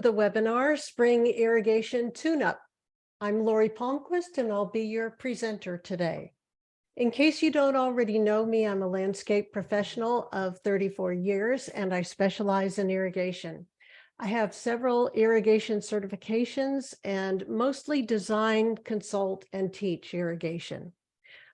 The webinar, Spring Irrigation Tune-Up. I'm Lori Palmquist, and I'll be your presenter today. In case you don't already know me, I'm a landscape professional of 34 years, and I specialize in irrigation. I have several irrigation certifications and mostly design, consult, and teach irrigation.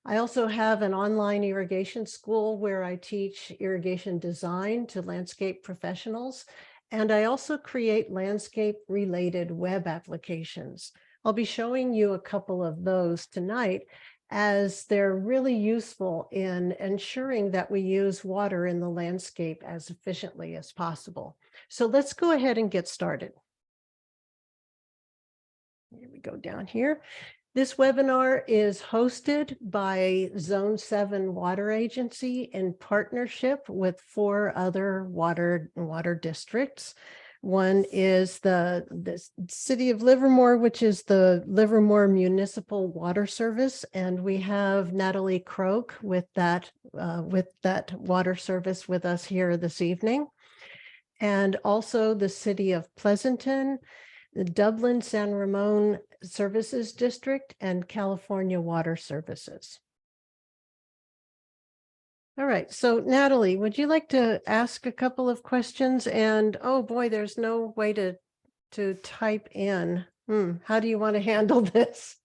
I also have an online irrigation school where I teach irrigation design to landscape professionals, and I also create landscape-related web applications. I'll be showing you a couple of those tonight as they're really useful in ensuring that we use water in the landscape as efficiently as possible. So let's go ahead and get started. Here we go down here. This webinar is hosted by Zone 7 Water Agency in partnership with 4 other water districts. One is the City of Livermore, which is the Livermore Municipal Water Service, and we have Natalie Croak with that water service with us here this evening. And also the City of Pleasanton, the Dublin San Ramon Services District, and California Water Services. All right, so Natalie, would you like to ask a couple of questions? And oh boy, there's no way to type in. How do you want to handle this?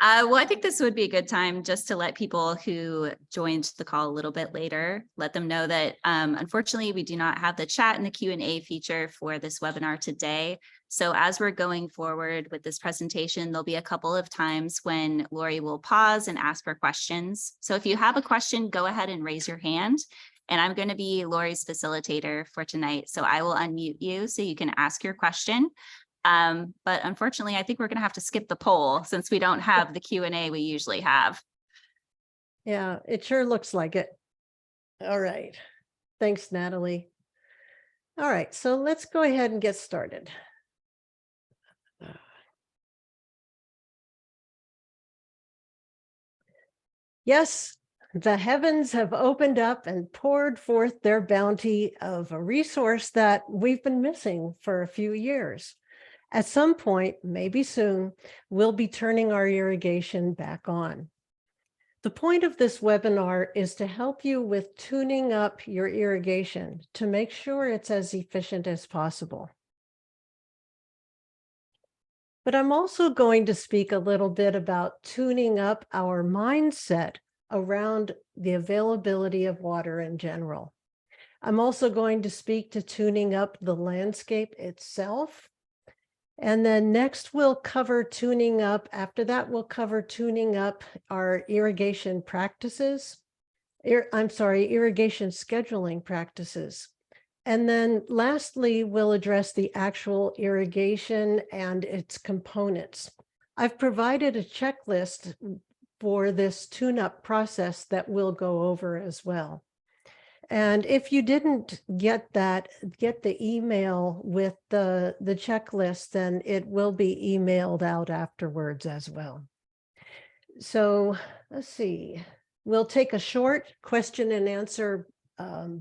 Well, I think this would be a good time just to let people who joined the call a little bit later, let them know that unfortunately, we do not have the chat and the Q&A feature for this webinar today. So as we're going forward with this presentation, there'll be a couple of times when Lori will pause and ask for questions. So if you have a question, go ahead and raise your hand. And I'm going to be Lori's facilitator for tonight. So I will unmute you so you can ask your question. But unfortunately, I think we're going to have to skip the poll since we don't have the Q&A we usually have. Yeah, it sure looks like it. All right. Thanks, Natalie. All right, so let's go ahead and get started. Yes, the heavens have opened up and poured forth their bounty of a resource that we've been missing for a few years. At some point, maybe soon, we'll be turning our irrigation back on. The point of this webinar is to help you with tuning up your irrigation to make sure it's as efficient as possible. But I'm also going to speak a little bit about tuning up our mindset around the availability of water in general. I'm also going to speak to tuning up the landscape itself. And then next we'll cover tuning up. After that, we'll cover tuning up our irrigation practices. Irrigation scheduling practices. And then lastly, we'll address the actual irrigation and its components. I've provided a checklist for this tune-up process that we'll go over as well. And if you didn't get the email with the checklist, then it will be emailed out afterwards as well. So let's see, we'll take a short question and answer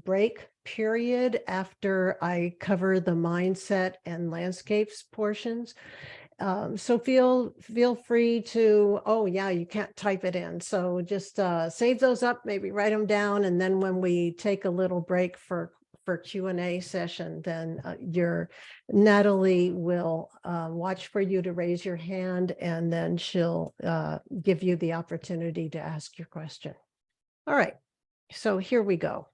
break period after I cover the mindset and landscapes portions. So feel free to, oh yeah, you can't type it in. So just save those up, maybe write them down. And then when we take a little break for Q&A session, then Natalie will watch for you to raise your hand, and then she'll give you the opportunity to ask your question. All right, so here we go.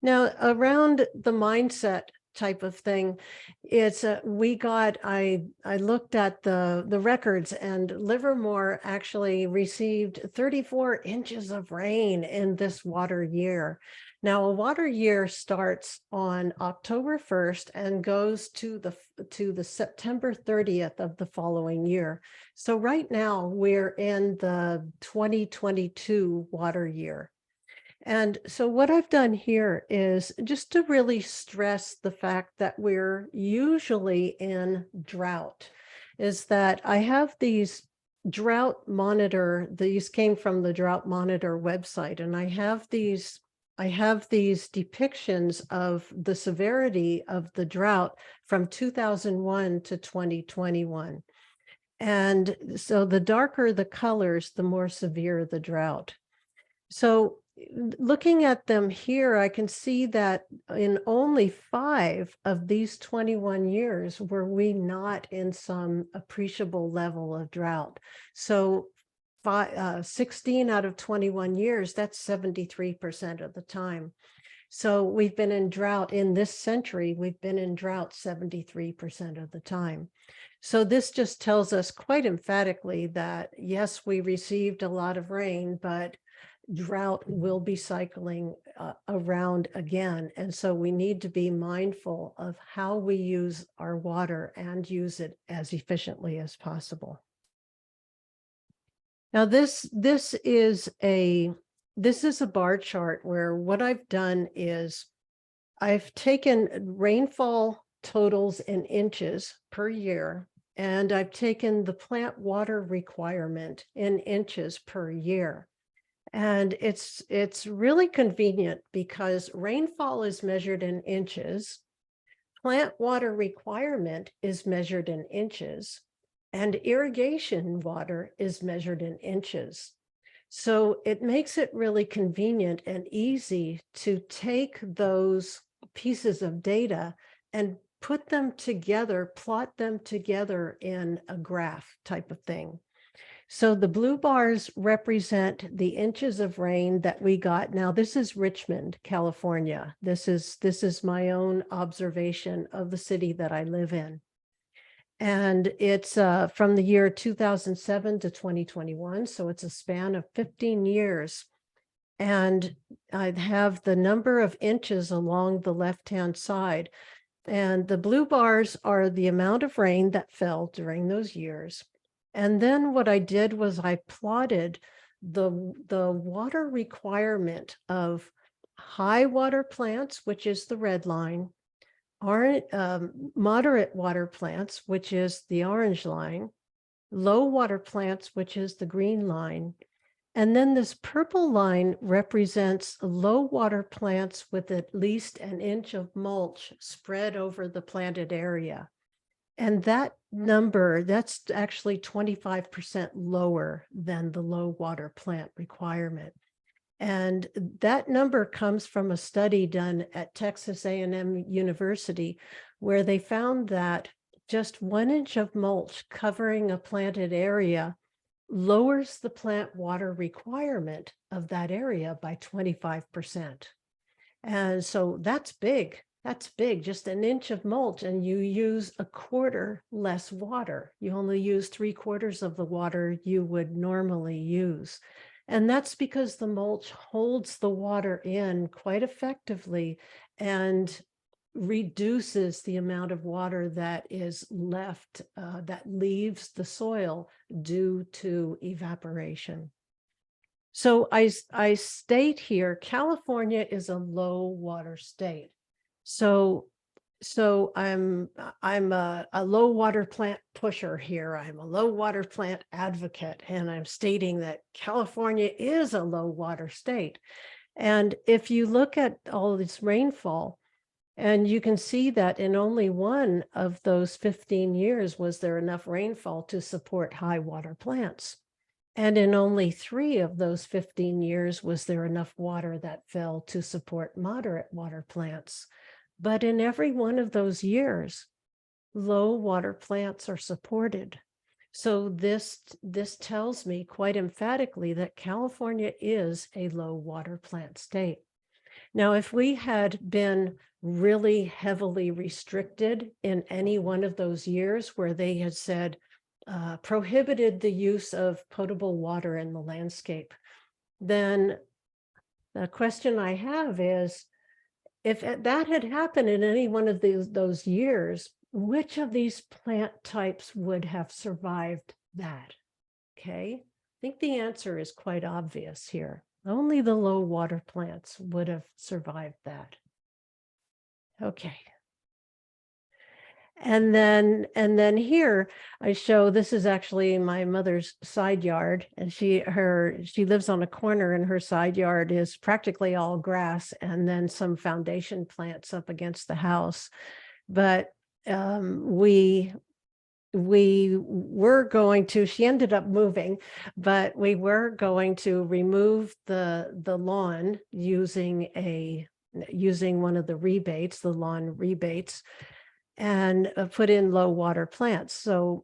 Now, around the mindset type of thing, it's I looked at the records, and Livermore actually received 34 inches of rain in this water year. Now, a water year starts on October 1st and goes to the September 30th of the following year. So right now we're in the 2022 water year. And so what I've done here is just to really stress the fact that we're usually in drought, is that I have these drought monitor, these came from the drought monitor website, and I have these I have these depictions of the severity of the drought from 2001 to 2021. And so the darker the colors, the more severe the drought. So looking at them here, I can see that in only 5 of these 21 years were we not in some appreciable level of drought. So 16 out of 21 years, that's 73% of the time. So we've been in drought in this century, we've been in drought 73% of the time. So this just tells us quite emphatically that, yes, we received a lot of rain, but drought will be cycling around again. And so we need to be mindful of how we use our water and use it as efficiently as possible. Now this is a bar chart where what I've done is I've taken rainfall totals in inches per year, and I've taken the plant water requirement in inches per year. And it's really convenient because rainfall is measured in inches, plant water requirement is measured in inches, and irrigation water is measured in inches. So it makes it really convenient and easy to take those pieces of data and put them together, plot them together in a graph type of thing. So the blue bars represent the inches of rain that we got. Now this is Richmond, California. This is my own observation of the city that I live in. And it's from the year 2007 to 2021. So it's a span of 15 years. And I have the number of inches along the left-hand side. And the blue bars are the amount of rain that fell during those years. And then what I did was I plotted the water requirement of high water plants, which is the red line, moderate water plants, which is the orange line, low water plants, which is the green line. And then this purple line represents low water plants with at least an inch of mulch spread over the planted area. And that number, that's actually 25% lower than the low water plant requirement. And that number comes from a study done at Texas A&M University, where they found that just 1 inch of mulch covering a planted area lowers the plant water requirement of that area by 25%. And so that's big. That's big, just an inch of mulch, and you use a quarter less water. You only use 3/4 of the water you would normally use. And that's because the mulch holds the water in quite effectively and reduces the amount of water that is left, that leaves the soil due to evaporation. So I state here, California is a low water state. So I'm a low water plant pusher here. I'm a low water plant advocate, and I'm stating that California is a low water state. And if you look at all this rainfall, and you can see that in only 1 of those 15 years was there enough rainfall to support high water plants. And in only 3 of those 15 years was there enough water that fell to support moderate water plants. But in every one of those years, low water plants are supported. So this tells me quite emphatically that California is a low water plant state. Now, if we had been really heavily restricted in any one of those years where they had said, prohibited the use of potable water in the landscape, then the question I have is, if that had happened in any one of those years, which of these plant types would have survived that? Okay, I think the answer is quite obvious here. Only the low water plants would have survived that. Okay. And then here I show, this is actually my mother's side yard, and she lives on a corner, and her side yard is practically all grass and then some foundation plants up against the house. But we were going to, she ended up moving, but we were going to remove the lawn using one of the rebates, the lawn rebates, and put in low water plants. So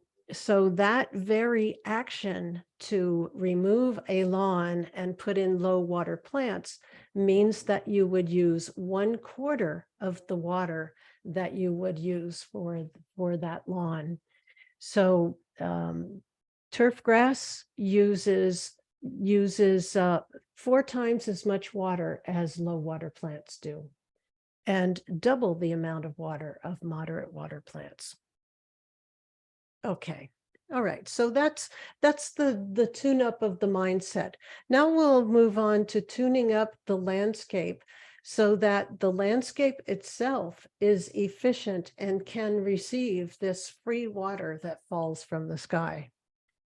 that very action to remove a lawn and put in low water plants means that you would use 1/4 of the water that you would use for that lawn. So turf grass uses 4 times as much water as low water plants do, and double the amount of water of moderate water plants. Okay. All right. So that's the tune-up of the mindset. Now we'll move on to tuning up the landscape so that the landscape itself is efficient and can receive this free water that falls from the sky,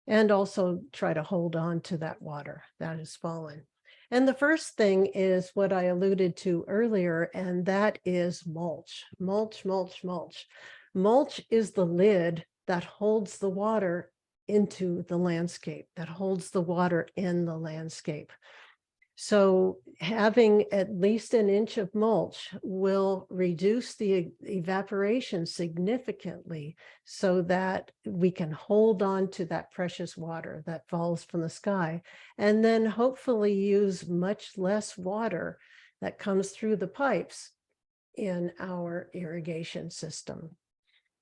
and also try to hold on to that water that has fallen. And the first thing is what I alluded to earlier, and that is mulch. Mulch, mulch, mulch. Mulch is the lid that holds the water into the landscape, that holds the water in the landscape. So having at least 1 inch of mulch will reduce the evaporation significantly, so that we can hold on to that precious water that falls from the sky, and then hopefully use much less water that comes through the pipes in our irrigation system.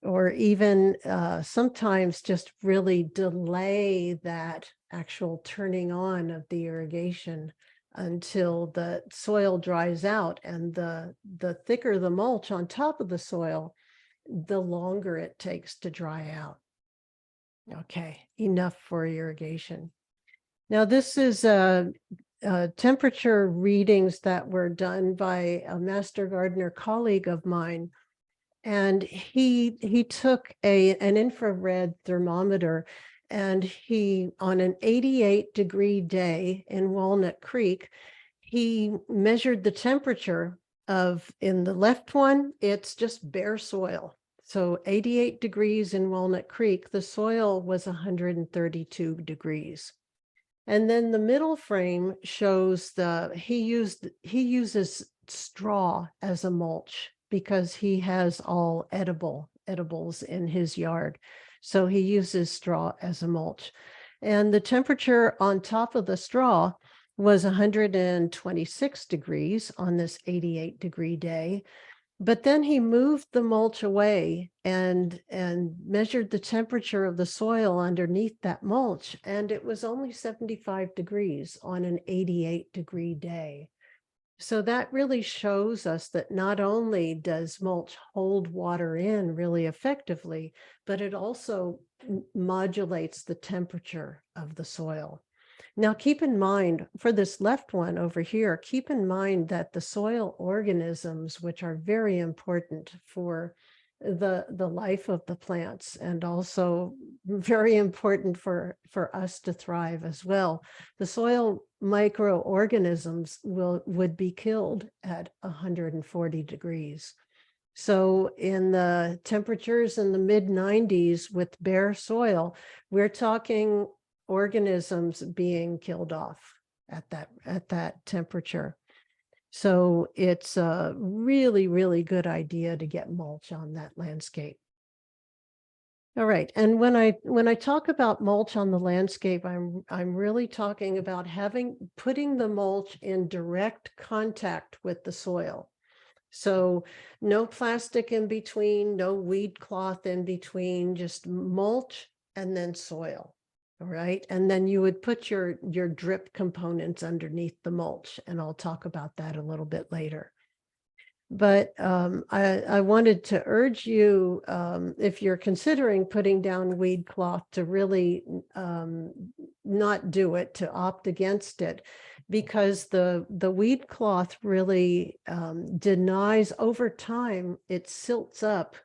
Or even sometimes just really delay that actual turning on of the irrigation until the soil dries out, and the thicker the mulch on top of the soil, the longer it takes to dry out. Okay, enough for irrigation. Now this is temperature readings that were done by a master gardener colleague of mine. And he took an infrared thermometer, and he, on an 88-degree day in Walnut Creek, he measured the temperature of, in the left one, it's just bare soil. So 88 degrees in Walnut Creek, the soil was 132 degrees. And then the middle frame shows he uses straw as a mulch because he has all edibles in his yard. So he uses straw as a mulch. And the temperature on top of the straw was 126 degrees on this 88-degree day. But then he moved the mulch away and measured the temperature of the soil underneath that mulch, and it was only 75 degrees on an 88-degree day. So that really shows us that not only does mulch hold water in really effectively, but it also modulates the temperature of the soil. Now, keep in mind, for this left one over here, keep in mind that the soil organisms, which are very important for the life of the plants, and also very important for us to thrive as well. The soil microorganisms would be killed at 140 degrees. So in the temperatures in the mid-90s with bare soil, we're talking organisms being killed off at that temperature. So it's a really, really good idea to get mulch on that landscape. All right, and when I talk about mulch on the landscape, I'm really talking about putting the mulch in direct contact with the soil. So no plastic in between, no weed cloth in between, just mulch and then soil. All right, and then you would put your drip components underneath the mulch, and I'll talk about that a little bit later. But I wanted to urge you, if you're considering putting down weed cloth, to really not do it, to opt against it, because the weed cloth really denies, over time, it silts up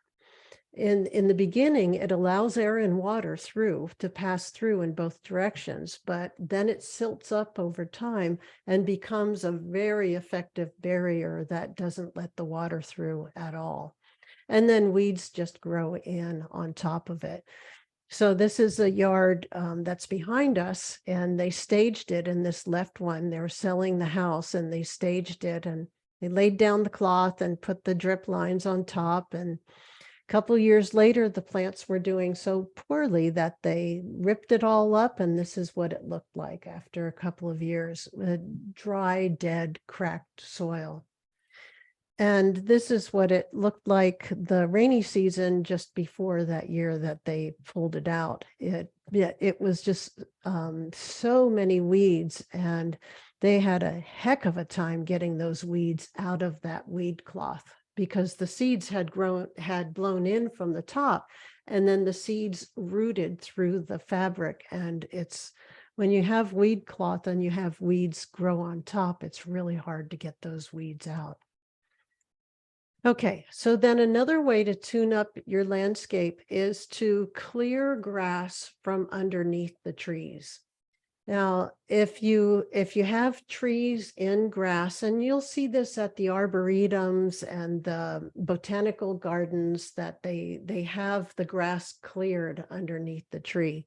In the beginning, it allows air and water through to pass through in both directions, but then it silts up over time and becomes a very effective barrier that doesn't let the water through at all. And then weeds just grow in on top of it. So this is a yard that's behind us, and they staged it in this left one. They were selling the house and they staged it, and they laid down the cloth and put the drip lines on top. And a couple years later, the plants were doing so poorly that they ripped it all up, and this is what it looked like after a couple of years, dry, dead, cracked soil. And this is what it looked like the rainy season just before that year that they pulled it out. It was just so many weeds, and they had a heck of a time getting those weeds out of that weed cloth, because the seeds had blown in from the top, and then the seeds rooted through the fabric. And it's, when you have weed cloth and you have weeds grow on top, it's really hard to get those weeds out. Okay, so then another way to tune up your landscape is to clear grass from underneath the trees. Now, if you have trees in grass, and you'll see this at the arboretums and the botanical gardens, that they have the grass cleared underneath the tree.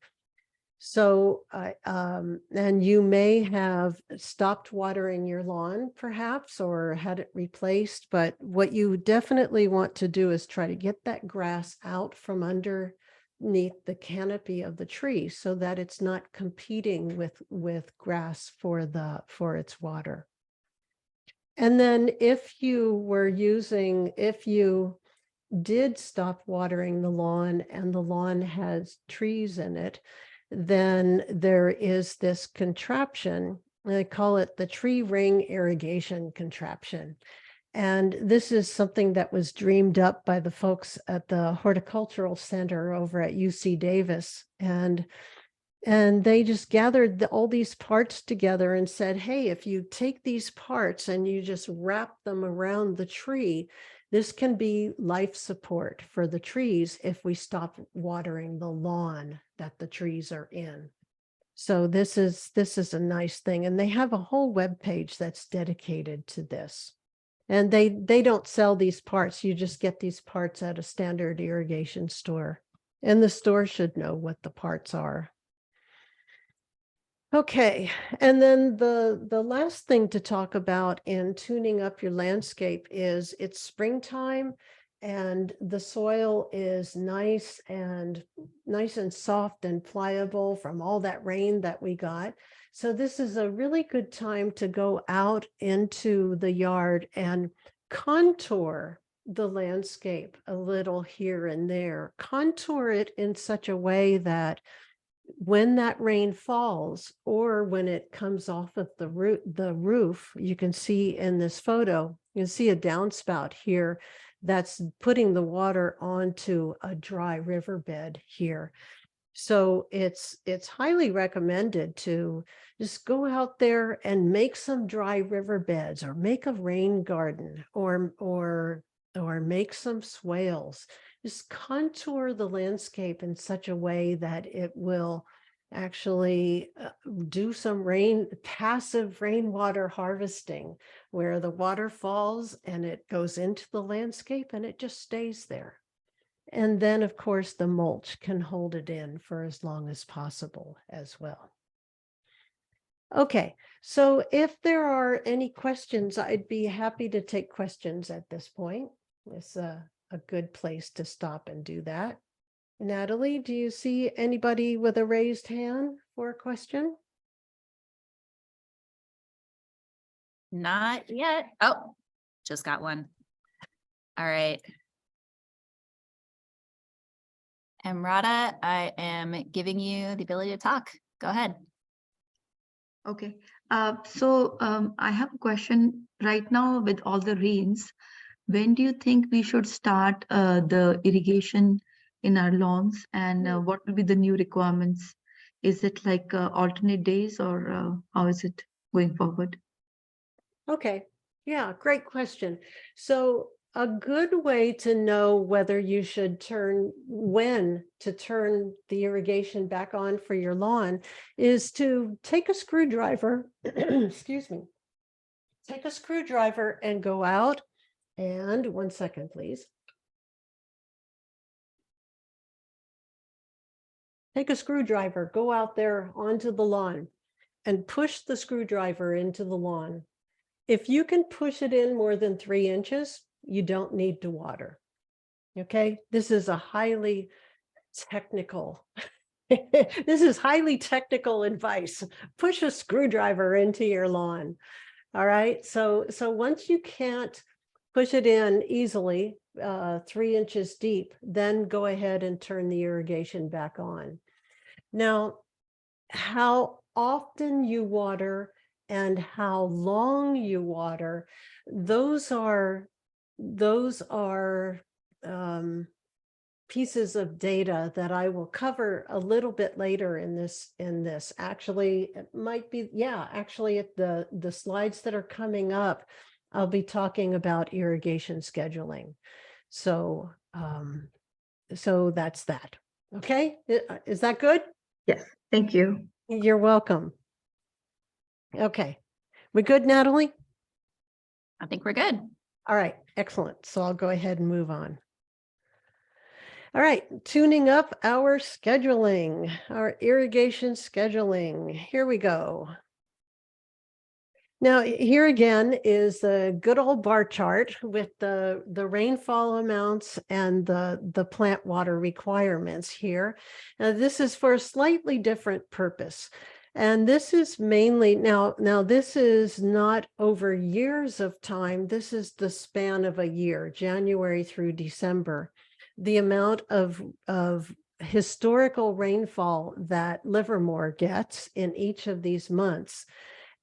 So, and you may have stopped watering your lawn perhaps, or had it replaced, but what you definitely want to do is try to get that grass out from underneath the canopy of the tree, so that it's not competing with grass for its water. And then if you did stop watering the lawn and the lawn has trees in it, then there is this contraption. They call it the tree ring irrigation contraption. And this is something that was dreamed up by the folks at the Horticultural Center over at UC Davis. And they just gathered all these parts together and said, hey, if you take these parts and you just wrap them around the tree, this can be life support for the trees if we stop watering the lawn that the trees are in. So this is a nice thing. And they have a whole web page that's dedicated to this. And they don't sell these parts. You just get these parts at a standard irrigation store. And the store should know what the parts are. Okay, and then the last thing to talk about in tuning up your landscape is it's springtime, and the soil is nice and soft and pliable from all that rain that we got. So this is a really good time to go out into the yard and contour the landscape a little here and there. Contour it in such a way that when that rain falls, or when it comes off of the roof, you can see in this photo, you can see a downspout here that's putting the water onto a dry riverbed here. So it's highly recommended to just go out there and make some dry riverbeds, or make a rain garden, or make some swales. Just contour the landscape in such a way that it will actually do some passive rainwater harvesting, where the water falls and it goes into the landscape and it just stays there. And then, of course, the mulch can hold it in for as long as possible as well. Okay, so if there are any questions, I'd be happy to take questions at this point. It's a good place to stop and do that. Natalie, do you see anybody with a raised hand for a question? Not yet. Oh, just got one. All right. Emrata, I am giving you the ability to talk. Go ahead. Okay. I have a question right now with all the rains. When do you think we should start the irrigation in our lawns, and what will be the new requirements? Is it like alternate days, or how is it going forward? Okay, yeah, great question. So a good way to know whether you should when to turn the irrigation back on for your lawn is to take a screwdriver, excuse me, take a screwdriver and go out and 1 second, please. Take a screwdriver, go out there onto the lawn and push the screwdriver into the lawn. If you can push it in more than 3 inches, you don't need to water. Okay, this is a highly technical, this is highly technical advice. Push a screwdriver into your lawn. All right, so once you can't push it in easily, 3 inches deep, then go ahead and turn the irrigation back on. Now, how often you water and how long you water, those are pieces of data that I will cover a little bit later in this. Actually, it might be, yeah, actually at the slides that are coming up, I'll be talking about irrigation scheduling. So so that's that. Okay, is that good? Yes, thank you. You're welcome. Okay, we good, Natalie? I think we're good. All right, excellent. So I'll go ahead and move on. All right, tuning up our scheduling, our irrigation scheduling. Here we go. Now, here again is the good old bar chart with the rainfall amounts and the plant water requirements here. Now, this is for a slightly different purpose. And this is mainly, now this is not over years of time. This is the span of a year, January through December. The amount of historical rainfall that Livermore gets in each of these months.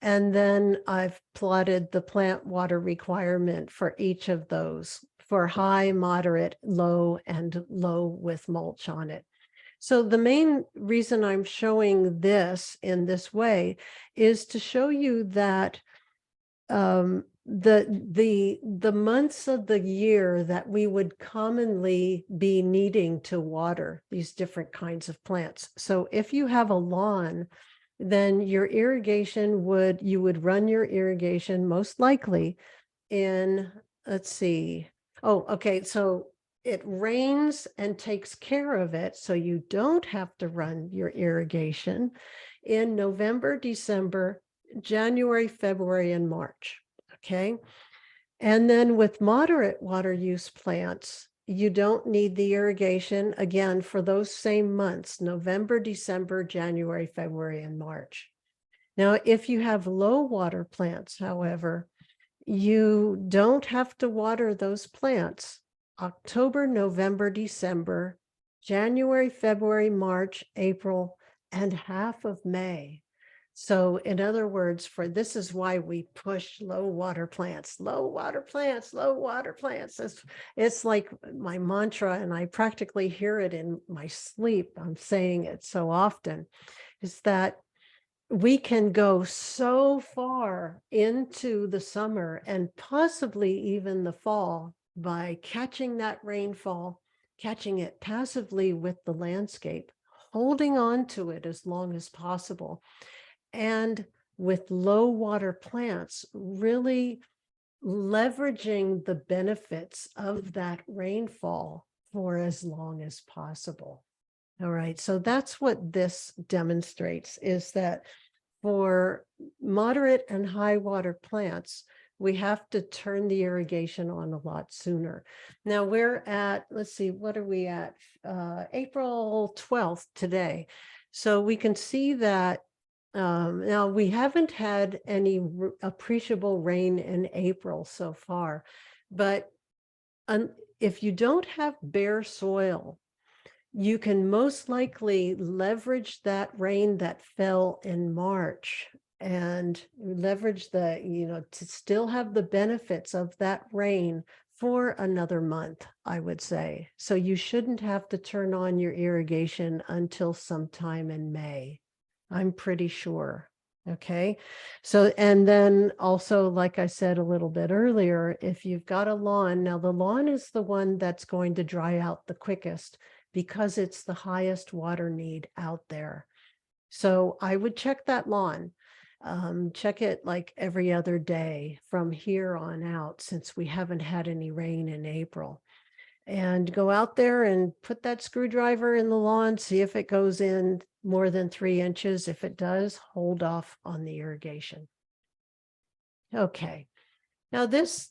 And then I've plotted the plant water requirement for each of those for high, moderate, low, and low with mulch on it. So the main reason I'm showing this in this way is to show you that the months of the year that we would commonly be needing to water these different kinds of plants. So if you have a lawn, then your irrigation you would run your irrigation most likely in, let's see. Oh, okay. So it rains and takes care of it. So you don't have to run your irrigation in November, December, January, February, and March. Okay. And then with moderate water use plants, you don't need the irrigation again for those same months, November, December, January, February, and March. Now, if you have low water plants, however, you don't have to water those plants October, November, December, January, February, March, April, and half of May. So in other words, this is why we push low water plants, low water plants, low water plants. It's like my mantra, and I practically hear it in my sleep. I'm saying it so often, is that we can go so far into the summer and possibly even the fall by catching that rainfall, catching it passively with the landscape, holding on to it as long as possible. And with low water plants, really leveraging the benefits of that rainfall for as long as possible. All right, so that's what this demonstrates, is that for moderate and high water plants, we have to turn the irrigation on a lot sooner. Now we're at, let's see, what are we at? April 12th today. So we can see that now we haven't had any appreciable rain in April so far, but if you don't have bare soil, you can most likely leverage that rain that fell in March and leverage to still have the benefits of that rain for another month, I would say. So you shouldn't have to turn on your irrigation until sometime in May. I'm pretty sure. Okay, so, and then also, like I said a little bit earlier, if you've got a lawn, now the lawn is the one that's going to dry out the quickest because it's the highest water need out there. So I would check that lawn. Check it like every other day from here on out, since we haven't had any rain in April. And go out there and put that screwdriver in the lawn, see if it goes in more than 3 inches. If it does, hold off on the irrigation. Okay. Now this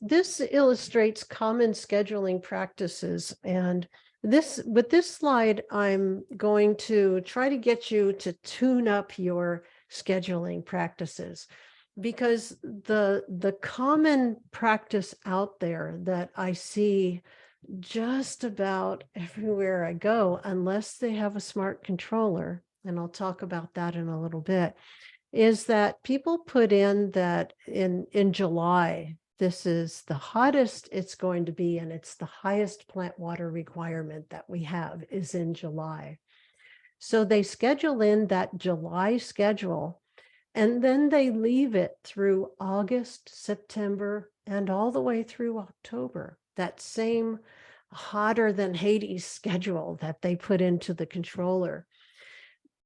illustrates common scheduling practices, and with this slide, I'm going to try to get you to tune up your scheduling practices, because the common practice out there that I see just about everywhere I go, unless they have a smart controller, and I'll talk about that in a little bit, is that people put in that in July, this is the hottest it's going to be, and it's the highest plant water requirement that we have is in July. So they schedule in that July schedule, and then they leave it through August, September, and all the way through October. That same hotter than Hades schedule that they put into the controller.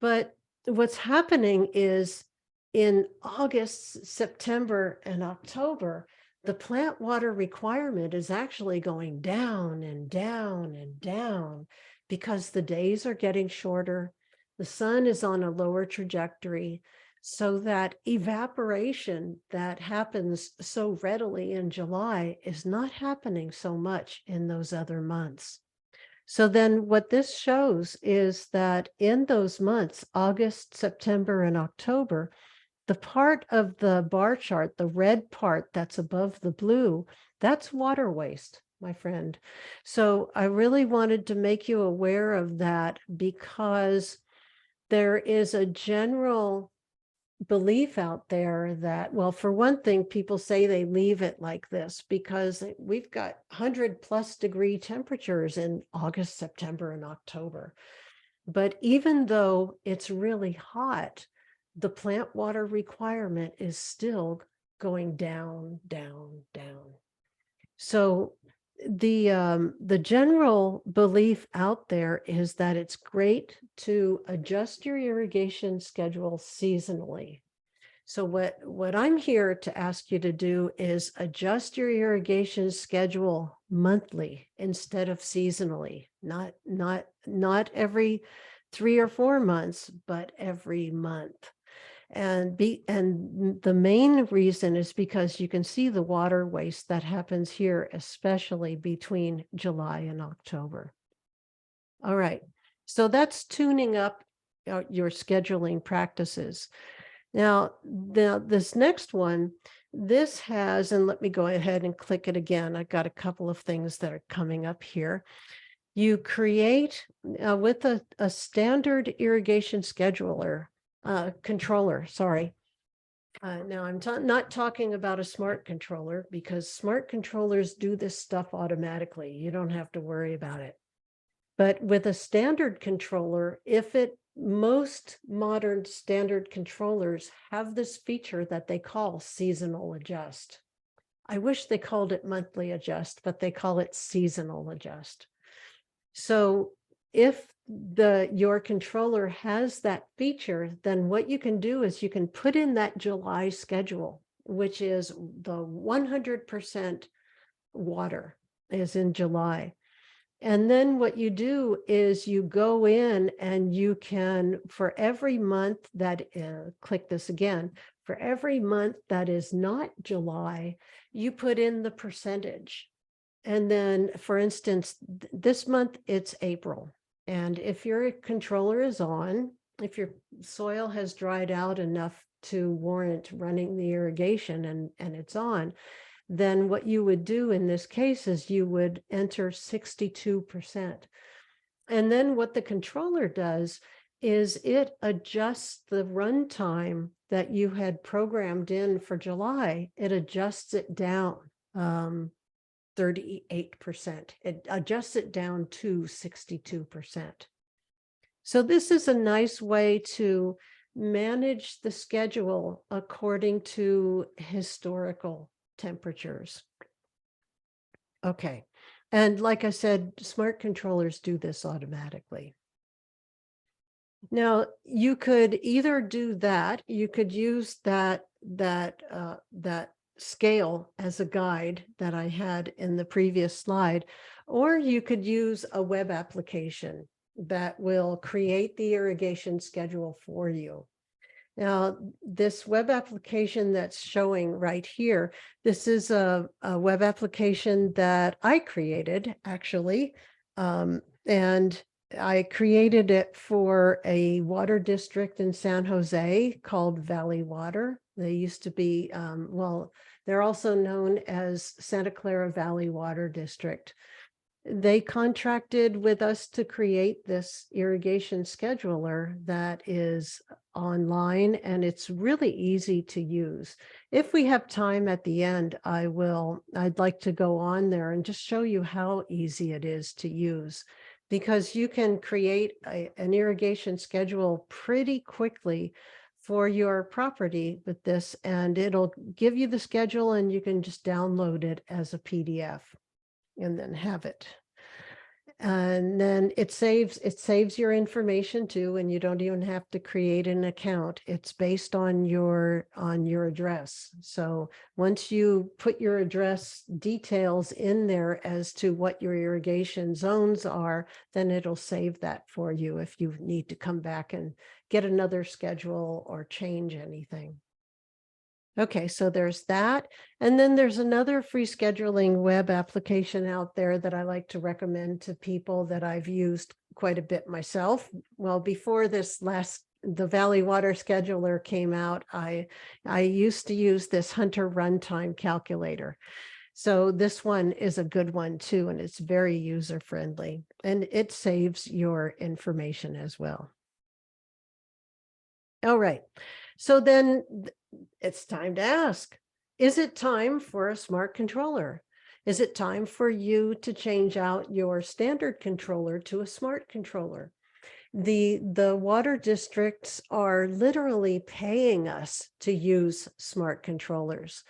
But what's happening is in August, September, and October, the plant water requirement is actually going down and down and down, because the days are getting shorter. The sun is on a lower trajectory, so that evaporation that happens so readily in July is not happening so much in those other months. So then what this shows is that in those months, August, September, and October, the part of the bar chart, the red part that's above the blue, that's water waste, my friend. So I really wanted to make you aware of that, because there is a general belief out there that, well, for one thing, people say they leave it like this because we've got 100+ degree temperatures in August, September, and October. But even though it's really hot, the plant water requirement is still going down, down, down. So the general belief out there is that it's great to adjust your irrigation schedule seasonally. So what I'm here to ask you to do is adjust your irrigation schedule monthly instead of seasonally, not every 3 or 4 months, but every month. And the main reason is because you can see the water waste that happens here, especially between July and October. All right, so that's tuning up your scheduling practices. Now, this next one, this has, and let me go ahead and click it again. I've got a couple of things that are coming up here. You create with a standard irrigation scheduler, controller, sorry. Now I'm not talking about a smart controller, because smart controllers do this stuff automatically. You don't have to worry about it. But with a standard controller, most modern standard controllers have this feature that they call seasonal adjust. I wish they called it monthly adjust, but they call it seasonal adjust. So if your controller has that feature, then what you can do is you can put in that July schedule, which is the 100% water is in July. And then what you do is you go in and you can, for every month that, click this again, for every month that is not July, you put in the percentage. And then, for instance, this month it's April. And if your controller is on, if your soil has dried out enough to warrant running the irrigation and it's on, then what you would do in this case is you would enter 62%. And then what the controller does is it adjusts the runtime that you had programmed in for July. It adjusts it down 38%. It adjusts it down to 62%. So this is a nice way to manage the schedule according to historical temperatures. Okay. And like I said, smart controllers do this automatically. Now, you could either do that, you could use that scale as a guide that I had in the previous slide, or you could use a web application that will create the irrigation schedule for you. Now, this web application that's showing right here, this is a web application that I created, actually. And I created it for a water district in San Jose called Valley Water. They used to be, well, they're also known as Santa Clara Valley Water District. They contracted with us to create this irrigation scheduler that is online, and it's really easy to use. If we have time at the end, I'd like to go on there and just show you how easy it is to use, because you can create an irrigation schedule pretty quickly for your property with this, and it'll give you the schedule and you can just download it as a PDF and then have it. And then it saves your information too, and you don't even have to create an account. It's based on your address. So once you put your address details in there as to what your irrigation zones are, then it'll save that for you if you need to come back and get another schedule or change anything. Okay, so there's that. And then there's another free scheduling web application out there that I like to recommend to people that I've used quite a bit myself. Well, before the Valley Water Scheduler came out, I used to use this Hunter Runtime Calculator. So this one is a good one too, and it's very user-friendly, and it saves your information as well. All right, so then it's time to ask, is it time for a smart controller? Is it time for you to change out your standard controller to a smart controller? The water districts are literally paying us to use smart controllers.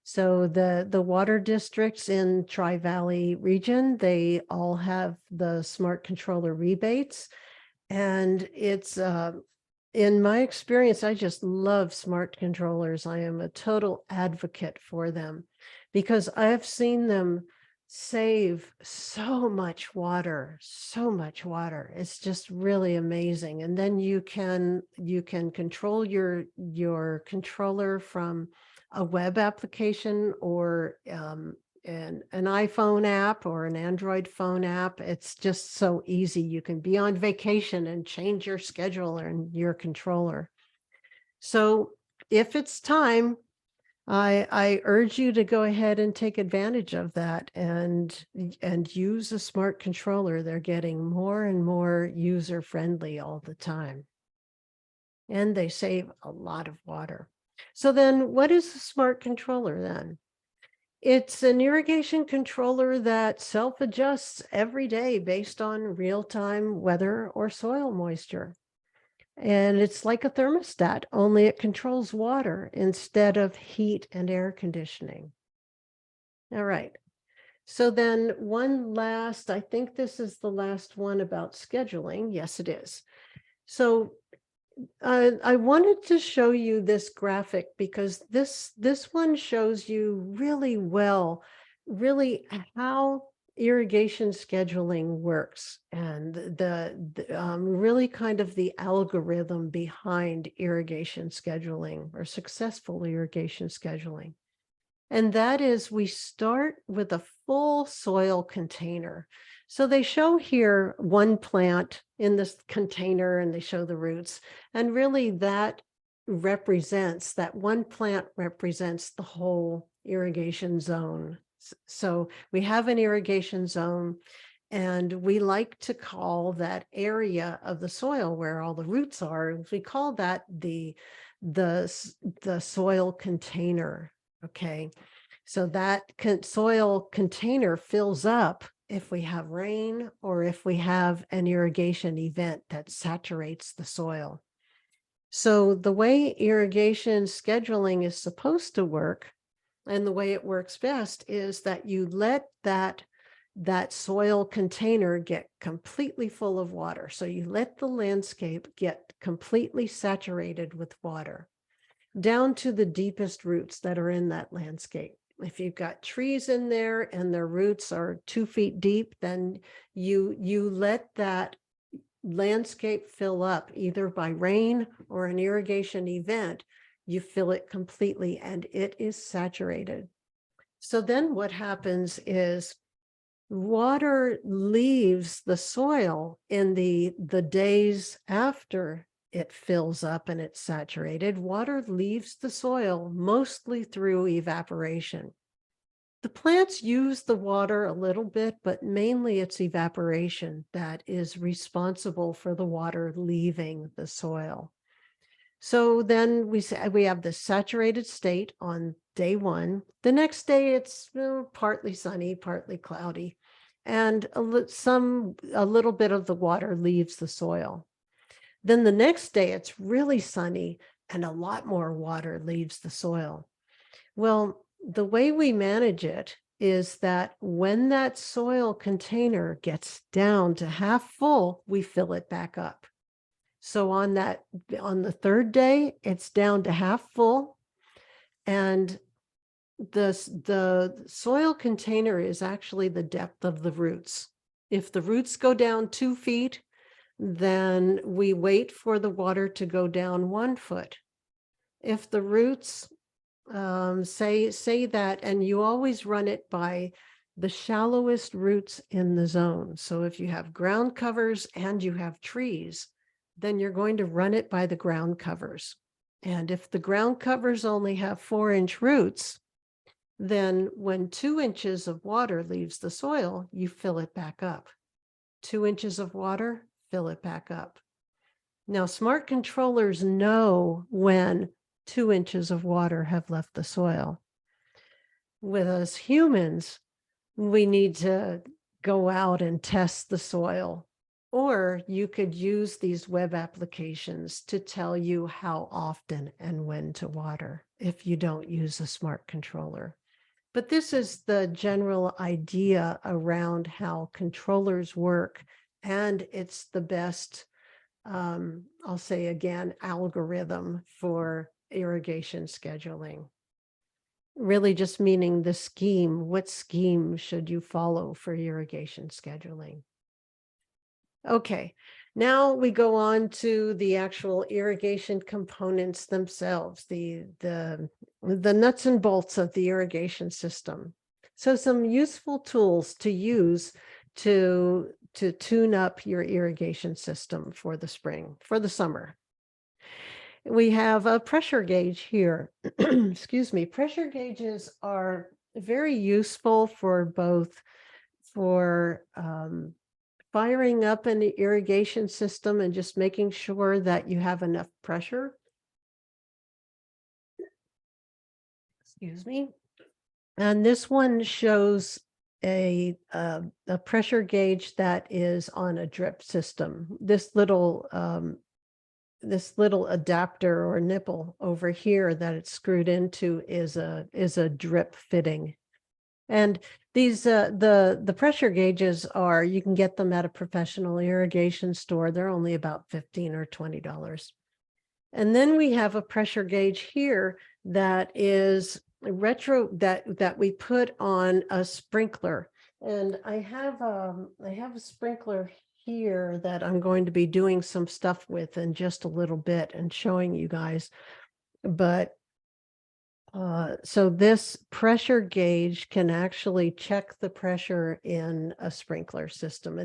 So the water districts in Tri-Valley region, they all have the smart controller rebates, and it's in my experience, I just love smart controllers. I am a total advocate for them because I've seen them save so much water, so much water. It's just really amazing. And then you can control your controller from a web application or an iPhone app or an Android phone app. It's just so easy. You can be on vacation and change your schedule and your controller. So if it's time, I urge you to go ahead and take advantage of that and use a smart controller. They're getting more and more user-friendly all the time. And they save a lot of water. So then what is a smart controller then? It's an irrigation controller that self-adjusts every day based on real-time weather or soil moisture. And it's like a thermostat, only it controls water instead of heat and air conditioning. All right. So then I think this is the last one about scheduling. Yes, it is. So I wanted to show you this graphic because this one shows you really well, really how irrigation scheduling works and really kind of the algorithm behind irrigation scheduling or successful irrigation scheduling. And that is, we start with a full soil container. So they show here one plant in this container and they show the roots. And really that one plant represents the whole irrigation zone. So we have an irrigation zone, and we like to call that area of the soil where all the roots are, we call that the soil container. Okay, so that soil container fills up if we have rain or if we have an irrigation event that saturates the soil. So the way irrigation scheduling is supposed to work, and the way it works best, is that you let that soil container get completely full of water. So you let the landscape get completely saturated with water down to the deepest roots that are in that landscape. If you've got trees in there and their roots are 2 feet deep, then you let that landscape fill up either by rain or an irrigation event. You fill it completely and it is saturated. So then what happens is water leaves the soil in the days after it fills up and it's saturated. Water leaves the soil mostly through evaporation. The plants use the water a little bit, but mainly it's evaporation that is responsible for the water leaving the soil. So then we have the saturated state on day 1. The next day it's partly sunny, partly cloudy, and a little bit of the water leaves the soil. Then the next day it's really sunny and a lot more water leaves the soil. Well, the way we manage it is that when that soil container gets down to half full, we fill it back up. So on the 3rd day, it's down to half full, and the soil container is actually the depth of the roots. If the roots go down 2 feet, then we wait for the water to go down 1 foot. If the roots say that, and you always run it by the shallowest roots in the zone. So if you have ground covers and you have trees, then you're going to run it by the ground covers. And if the ground covers only have 4-inch roots, then when 2 inches of water leaves the soil, you fill it back up. 2 inches of water, fill it back up. Now, smart controllers know when 2 inches of water have left the soil. With us humans, we need to go out and test the soil, or you could use these web applications to tell you how often and when to water if you don't use a smart controller. But this is the general idea around how controllers work, and it's the best, I'll say again, algorithm for irrigation scheduling. Really just meaning the scheme. What scheme should you follow for irrigation scheduling? Okay, now we go on to the actual irrigation components themselves, the nuts and bolts of the irrigation system. So some useful tools to use to tune up your irrigation system for the spring, for the summer. We have a pressure gauge here. Excuse me. Pressure gauges are very useful for both firing up an irrigation system and just making sure that you have enough pressure. Excuse me. And this one shows a pressure gauge that is on a drip system. This little adapter or nipple over here that it's screwed into is a drip fitting. And these the pressure gauges you can get them at a professional irrigation store. They're only about $15 or $20. And then we have a pressure gauge here that is that we put on a sprinkler. And I have a sprinkler here that I'm going to be doing some stuff with in just a little bit and showing you guys. But so this pressure gauge can actually check the pressure in a sprinkler system.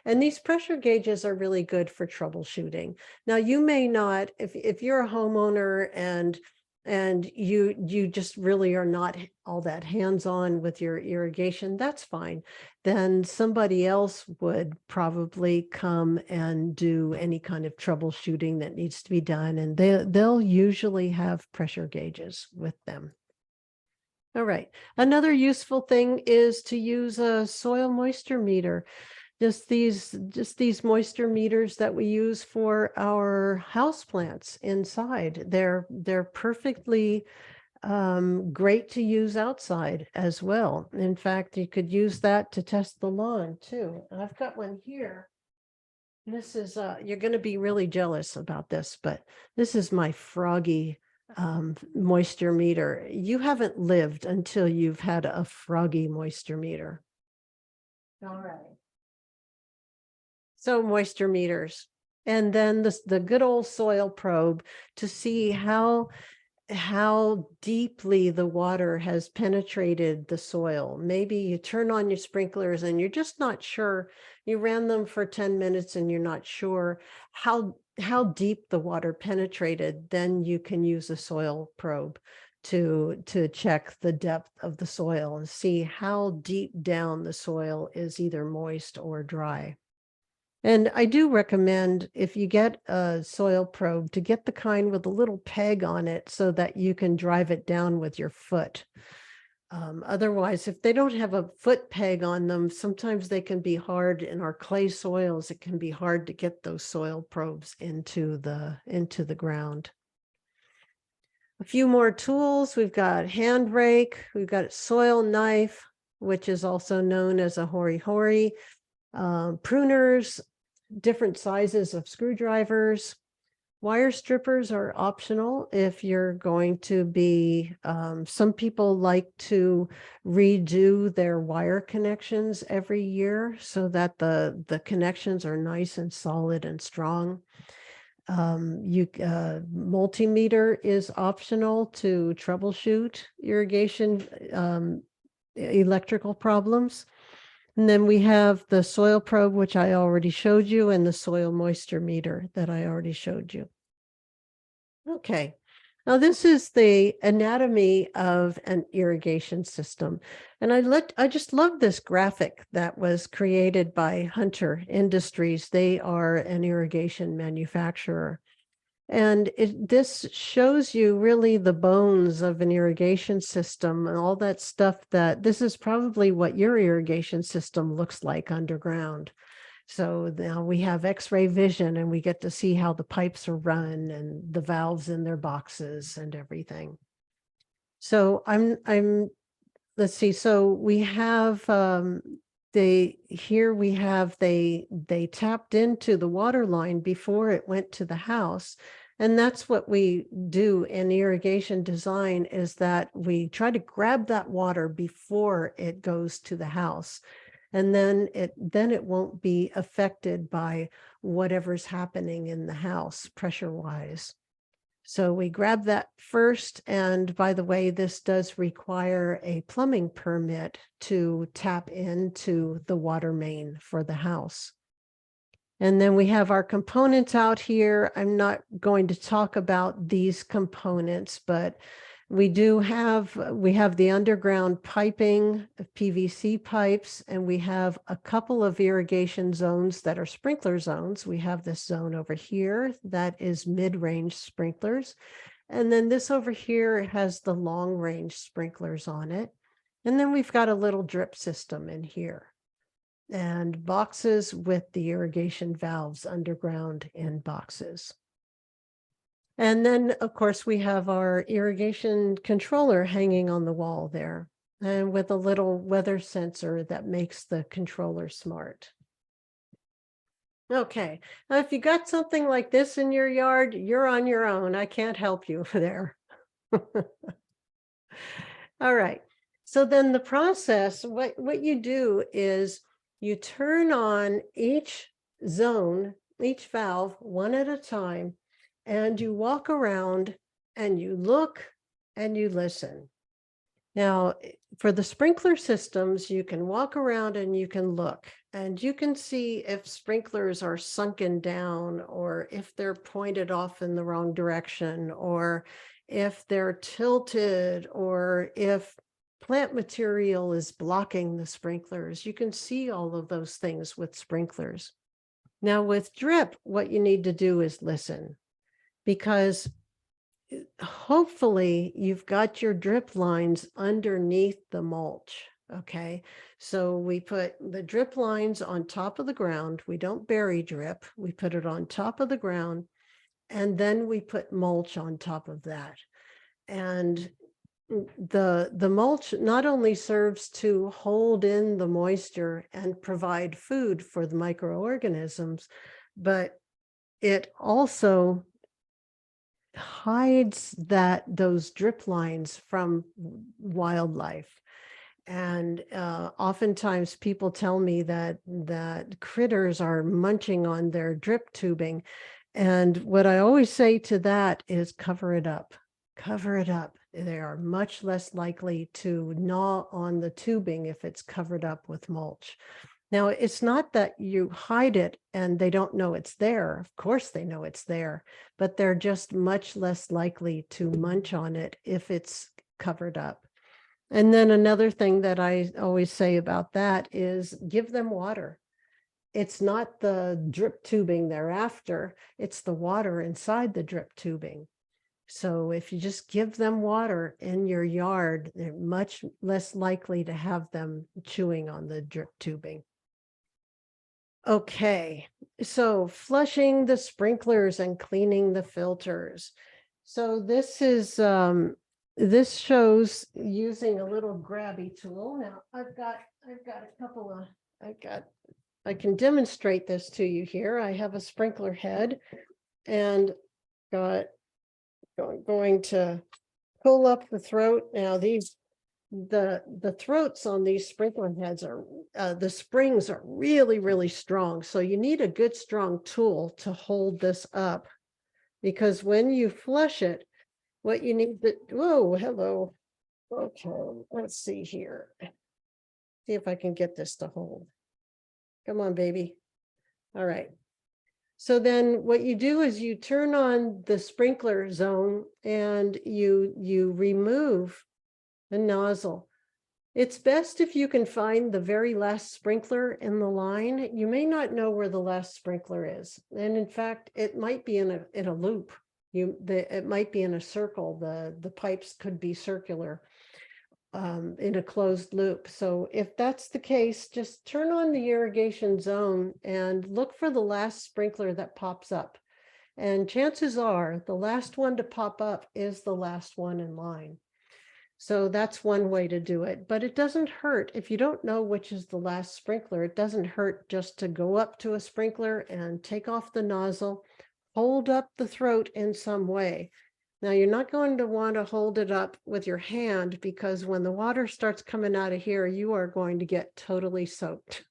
And these pressure gauges are really good for troubleshooting. Now, you may not, if you're a homeowner and you just really are not all that hands-on with your irrigation, that's fine. Then somebody else would probably come and do any kind of troubleshooting that needs to be done, and they'll usually have pressure gauges with them. All right. Another useful thing is to use a soil moisture meter. just these moisture meters that we use for our houseplants inside. They're perfectly great to use outside as well. In fact, you could use that to test the lawn too. And I've got one here. This is you're going to be really jealous about this, but this is my Froggy moisture meter. You haven't lived until you've had a Froggy moisture meter. All right. So moisture meters, and then the good old soil probe to see how deeply the water has penetrated the soil. Maybe you turn on your sprinklers and you're just not sure. You ran them for 10 minutes and you're not sure how deep the water penetrated. Then you can use a soil probe to check the depth of the soil and see how deep down the soil is either moist or dry. And I do recommend, if you get a soil probe, to get the kind with a little peg on it so that you can drive it down with your foot. Otherwise, if they don't have a foot peg on them, sometimes they can be hard in our clay soils. It can be hard to get those soil probes into the ground. A few more tools. We've got hand rake. We've got a soil knife, which is also known as a hori-hori. Pruners, different sizes of screwdrivers. Wire strippers are optional if you're going to be, some people like to redo their wire connections every year so that the connections are nice and solid and strong. Multimeter is optional to troubleshoot irrigation electrical problems. And then we have the soil probe, which I already showed you, and the soil moisture meter that I already showed you. Okay, now this is the anatomy of an irrigation system. And I just love this graphic that was created by Hunter Industries. They are an irrigation manufacturer. And this shows you really the bones of an irrigation system and all that stuff. That this is probably what your irrigation system looks like underground. So now we have X-ray vision and we get to see how the pipes are run and the valves in their boxes and everything. So let's see. So we have they tapped into the water line before it went to the house. And that's what we do in irrigation design, is that we try to grab that water before it goes to the house. And then it won't be affected by whatever's happening in the house pressure-wise. So we grab that first. And by the way, this does require a plumbing permit to tap into the water main for the house. And then we have our components out here. I'm not going to talk about these components, but we have the underground piping of PVC pipes, and we have a couple of irrigation zones that are sprinkler zones. We have this zone over here that is mid-range sprinklers. And then this over here has the long-range sprinklers on it. And then we've got a little drip system in here, and boxes with the irrigation valves underground in boxes. And then, of course, we have our irrigation controller hanging on the wall there, and with a little weather sensor that makes the controller smart. Okay, now if you got something like this in your yard, you're on your own. I can't help you there. All right, so then the process, what you do is you turn on each zone, each valve, one at a time, and you walk around and you look and you listen. Now, for the sprinkler systems, you can walk around and you can look, and you can see if sprinklers are sunken down, or if they're pointed off in the wrong direction, or if they're tilted, or if plant material is blocking the sprinklers. You can see all of those things with sprinklers. Now with drip, what you need to do is listen, because hopefully you've got your drip lines underneath the mulch. Okay, so we put the drip lines on top of the ground. We don't bury drip. We put it on top of the ground, and then we put mulch on top of that. And the mulch not only serves to hold in the moisture and provide food for the microorganisms, but it also hides those drip lines from wildlife. And oftentimes people tell me that critters are munching on their drip tubing. And what I always say to that is cover it up. Cover it up. They are much less likely to gnaw on the tubing if it's covered up with mulch. Now, it's not that you hide it and they don't know it's there. Of course they know it's there, but they're just much less likely to munch on it if it's covered up. And then another thing that I always say about that is give them water. It's not the drip tubing they're after, it's the water inside the drip tubing. So if you just give them water in your yard, they're much less likely to have them chewing on the drip tubing. Okay, so flushing the sprinklers and cleaning the filters. So this is this shows using a little grabby tool. Now I've got a couple of I can demonstrate this to you here. I have a sprinkler head and got going to pull up the throat. Now these the throats on these sprinkler heads are the springs are really strong, so you need a good strong tool to hold this up, because when you flush it, what you need to, whoa, hello. Okay, let's see here. See if I can get this to hold. Come on, baby. All right. So then what you do is you turn on the sprinkler zone and you remove the nozzle. It's best if you can find the very last sprinkler in the line. You may not know where the last sprinkler is. And in fact, it might be in a loop. It might be in a circle. The pipes could be circular in a closed loop. So if that's the case, just turn on the irrigation zone and look for the last sprinkler that pops up. And chances are the last one to pop up is the last one in line. So that's one way to do it, but it doesn't hurt. If you don't know which is the last sprinkler, it doesn't hurt just to go up to a sprinkler and take off the nozzle, hold up the throat in some way. Now you're not going to want to hold it up with your hand, because when the water starts coming out of here, you are going to get totally soaked.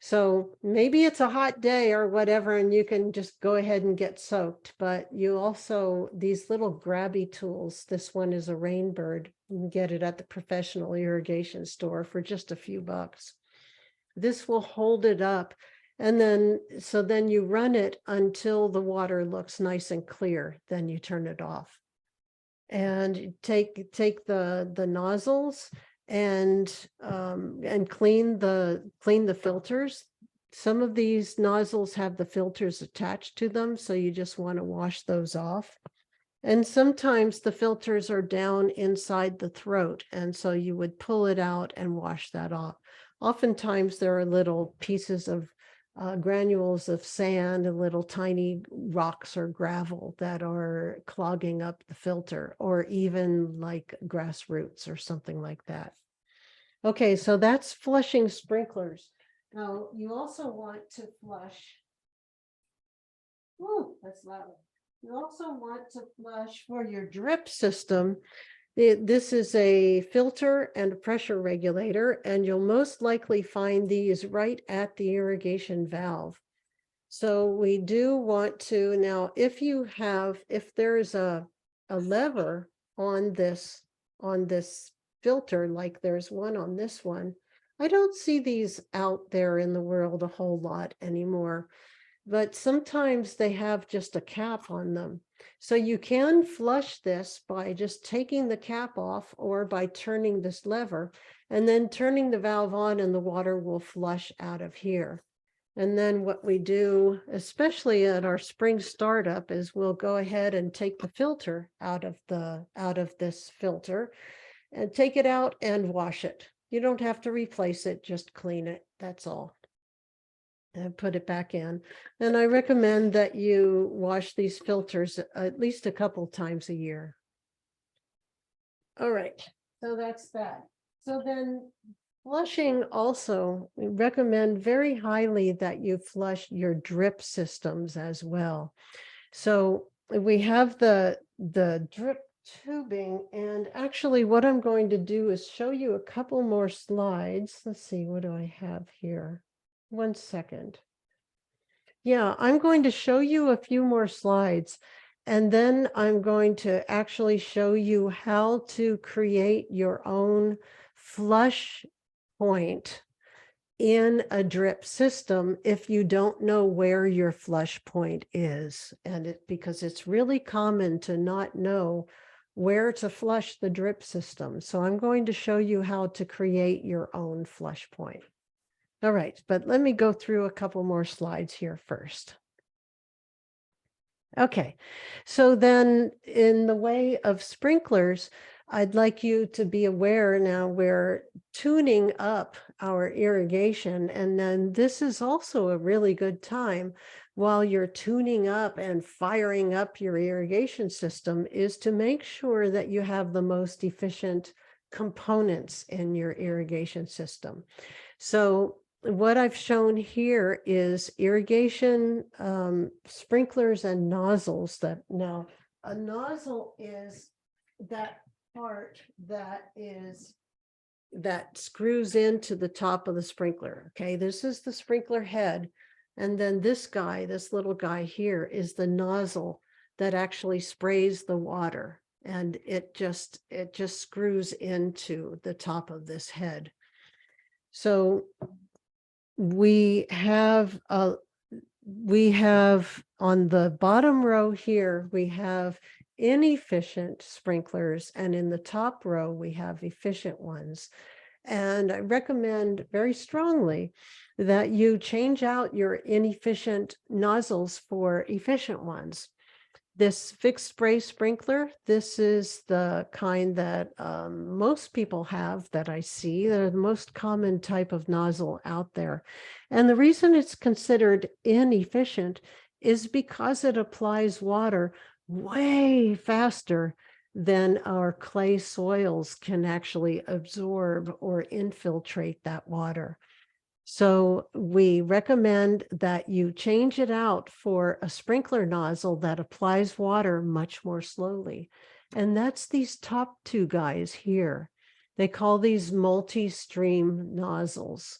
So maybe it's a hot day or whatever, and you can just go ahead and get soaked. But you also, these little grabby tools, this one is a Rainbird. You can get it at the professional irrigation store for just a few bucks. This will hold it up. And then, so then you run it until the water looks nice and clear. Then you turn it off. And take the nozzles and clean the filters. Some of these nozzles have the filters attached to them, so you just want to wash those off. And sometimes the filters are down inside the throat, and so you would pull it out and wash that off. Oftentimes there are little pieces of granules of sand and little tiny rocks or gravel that are clogging up the filter, or even like grass roots or something like that. Okay, so that's flushing sprinklers. Now you also want to flush. Ooh, that's loud. You also want to flush for your drip system. This is a filter and a pressure regulator, and you'll most likely find these right at the irrigation valve. So we do want to, now if there's a lever on this filter, like there's one on this one, I don't see these out there in the world a whole lot anymore, but sometimes they have just a cap on them. So you can flush this by just taking the cap off, or by turning this lever and then turning the valve on, and the water will flush out of here. And then what we do, especially at our spring startup, is we'll go ahead and take the filter out of this filter and take it out and wash it. You don't have to replace it, just clean it, that's all. And put it back in. And I recommend that you wash these filters at least a couple times a year. All right, so that's that. So then flushing also, we recommend very highly that you flush your drip systems as well. So we have the drip tubing, and actually what I'm going to do is show you a couple more slides. Let's see, what do I have here? 1 second. Yeah, I'm going to show you a few more slides, and then I'm going to actually show you how to create your own flush point in a drip system if you don't know where your flush point is. And because it's really common to not know where to flush the drip system. So I'm going to show you how to create your own flush point. All right, but let me go through a couple more slides here first. Okay, so then in the way of sprinklers, I'd like you to be aware now we're tuning up our irrigation, and then this is also a really good time while you're tuning up and firing up your irrigation system is to make sure that you have the most efficient components in your irrigation system. So what I've shown here is irrigation sprinklers and nozzles. That now a nozzle is that part that screws into the top of the sprinkler. Okay, this is the sprinkler head, and then this guy, this little guy here, is the nozzle that actually sprays the water, and it just screws into the top of this head. So we have on the bottom row here, we have inefficient sprinklers, and in the top row, we have efficient ones. And I recommend very strongly that you change out your inefficient nozzles for efficient ones. This fixed spray sprinkler, this is the kind that most people have that I see. They're the most common type of nozzle out there. And the reason it's considered inefficient is because it applies water way faster than our clay soils can actually absorb or infiltrate that water. So we recommend that you change it out for a sprinkler nozzle that applies water much more slowly. And that's these top two guys here. They call these multi-stream nozzles.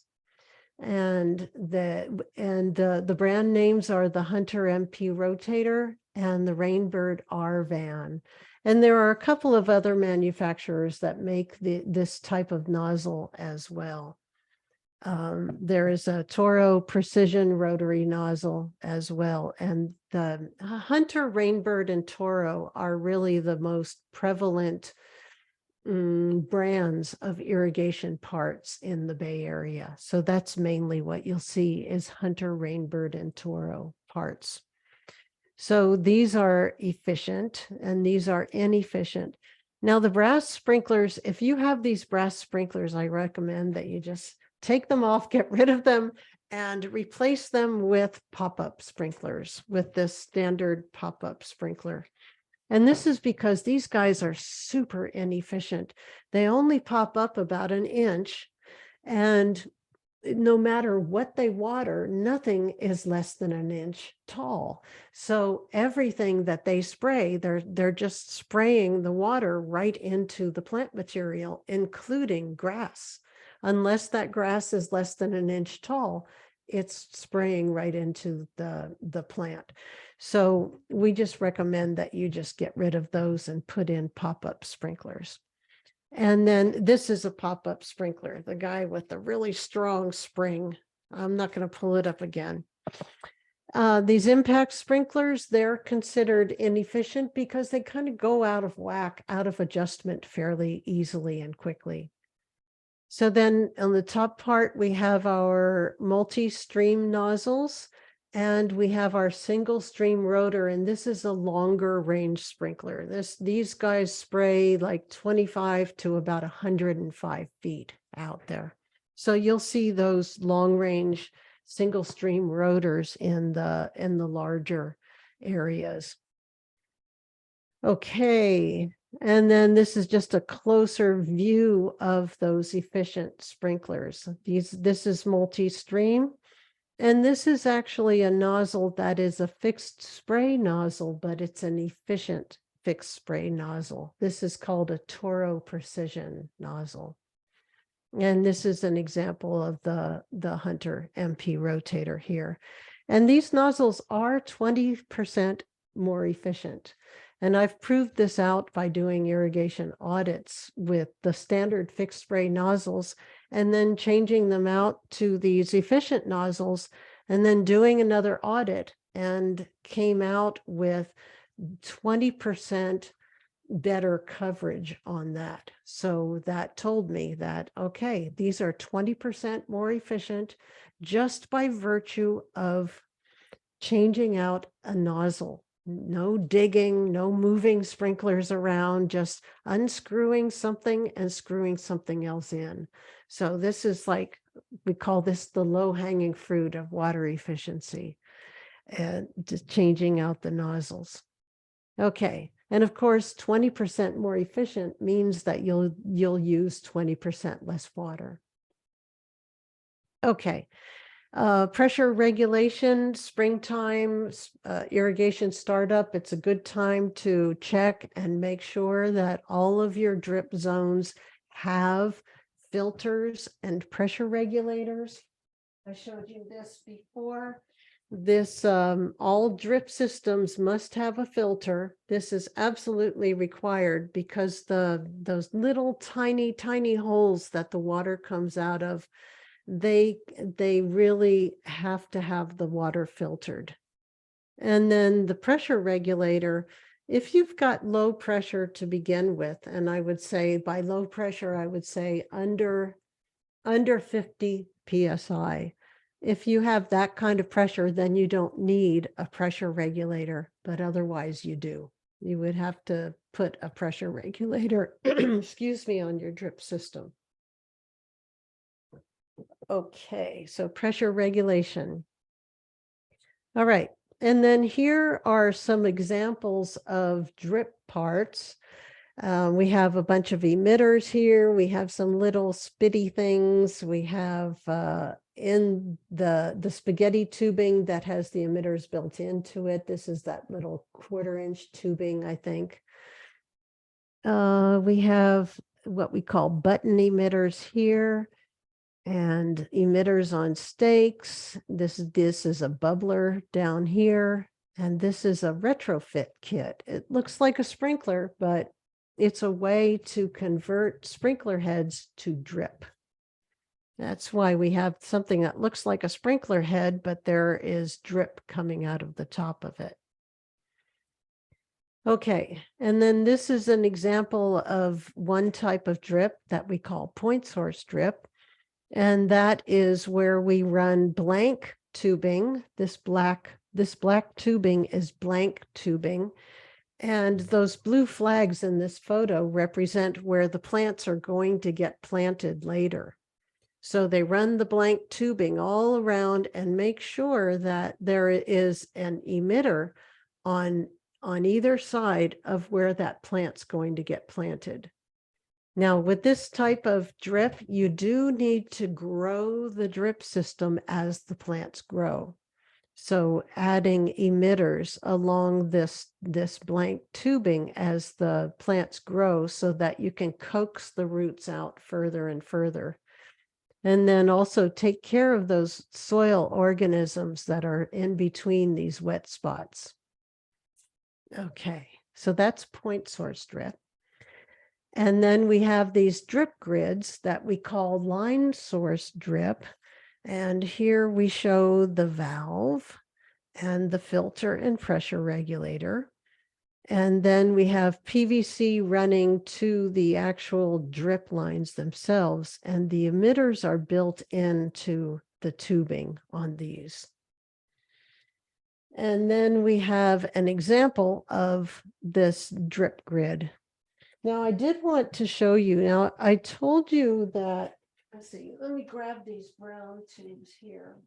And the brand names are the Hunter MP Rotator and the Rainbird R Van. And there are a couple of other manufacturers that make this type of nozzle as well. There is a Toro Precision Rotary nozzle as well. And the Hunter, Rainbird, and Toro are really the most prevalent brands of irrigation parts in the Bay Area. So that's mainly what you'll see is Hunter, Rainbird, and Toro parts. So these are efficient and these are inefficient. Now the brass sprinklers, if you have these brass sprinklers, I recommend that you just take them off, get rid of them, and replace them with pop-up sprinklers, with this standard pop-up sprinkler. And this is because these guys are super inefficient. They only pop up about 1 inch, and no matter what they water, nothing is less than 1 inch tall. So everything that they spray, they're just spraying the water right into the plant material, including grass. Unless that grass is less than 1 inch tall, it's spraying right into the plant. So we just recommend that you just get rid of those and put in pop-up sprinklers. And then this is a pop-up sprinkler, the guy with the really strong spring. I'm not going to pull it up again. These impact sprinklers, they're considered inefficient because they kind of go out of whack, out of adjustment fairly easily and quickly. So then on the top part, we have our multi-stream nozzles, and we have our single stream rotor, and this is a longer range sprinkler. These guys spray like 25 to about 105 feet. out there. So you'll see those long range single stream rotors in the larger areas. Okay, and then this is just a closer view of those efficient sprinklers. This is multi-stream, and this is actually a nozzle that is a fixed spray nozzle, but it's an efficient fixed spray nozzle. This is called a Toro Precision nozzle. And this is an example of the Hunter MP rotator here. And these nozzles are 20% more efficient. And I've proved this out by doing irrigation audits with the standard fixed spray nozzles and then changing them out to these efficient nozzles and then doing another audit and came out with 20% better coverage on that. So that told me that, okay, these are 20% more efficient just by virtue of changing out a nozzle. No digging, no moving sprinklers around, just unscrewing something and screwing something else in. So this is like, we call this the low-hanging fruit of water efficiency, and just changing out the nozzles. Okay, and of course, 20% more efficient means that you'll use 20% less water. Okay. Pressure regulation, springtime, irrigation startup, it's a good time to check and make sure that all of your drip zones have filters and pressure regulators. I showed you this before. This, all drip systems must have a filter. This is absolutely required because those little tiny holes that the water comes out of, they really have to have the water filtered. And then the pressure regulator, if you've got low pressure to begin with, and I would say by low pressure, I would say under 50 PSI. If you have that kind of pressure, then you don't need a pressure regulator, but otherwise you do. You would have to put a pressure regulator, excuse me, on your drip system. Okay, so pressure regulation. All right, and then here are some examples of drip parts. We have a bunch of emitters here. We have some little spitty things. We have in the spaghetti tubing that has the emitters built into it. This is that little 1/4-inch tubing, I think. We have what we call button emitters here and emitters on stakes. This is a bubbler down here. And this is a retrofit kit. It looks like a sprinkler, but it's a way to convert sprinkler heads to drip. That's why we have something that looks like a sprinkler head, but there is drip coming out of the top of it. Okay, and then this is an example of one type of drip that we call point source drip. And that is where we run blank tubing. This black tubing is blank tubing. And those blue flags in this photo represent where the plants are going to get planted later. So they run the blank tubing all around and make sure that there is an emitter on either side of where that plant's going to get planted. Now, with this type of drip, you do need to grow the drip system as the plants grow. So adding emitters along this blank tubing as the plants grow so that you can coax the roots out further and further. And then also take care of those soil organisms that are in between these wet spots. Okay, so that's point source drip. And then we have these drip grids that we call line source drip. And here we show the valve and the filter and pressure regulator. And then we have PVC running to the actual drip lines themselves. And the emitters are built into the tubing on these. And then we have an example of this drip grid. Now, I did want to show you, now I told you that let's see, let me grab these brown tubes here.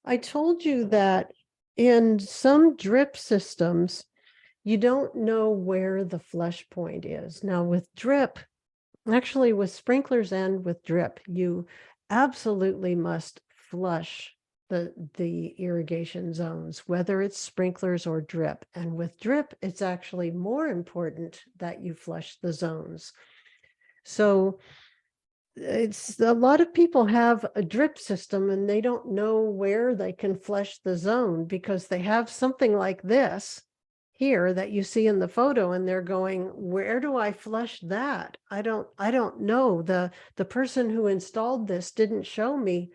I told you that in some drip systems, you don't know where the flush point is. Now with drip, actually with sprinklers and with drip, you absolutely must flush the irrigation zones, whether it's sprinklers or drip. And with drip, it's actually more important that you flush the zones. So it's a lot of people have a drip system and they don't know where they can flush the zone because they have something like this here that you see in the photo and they're going, where do I flush that? I don't know. The person who installed this didn't show me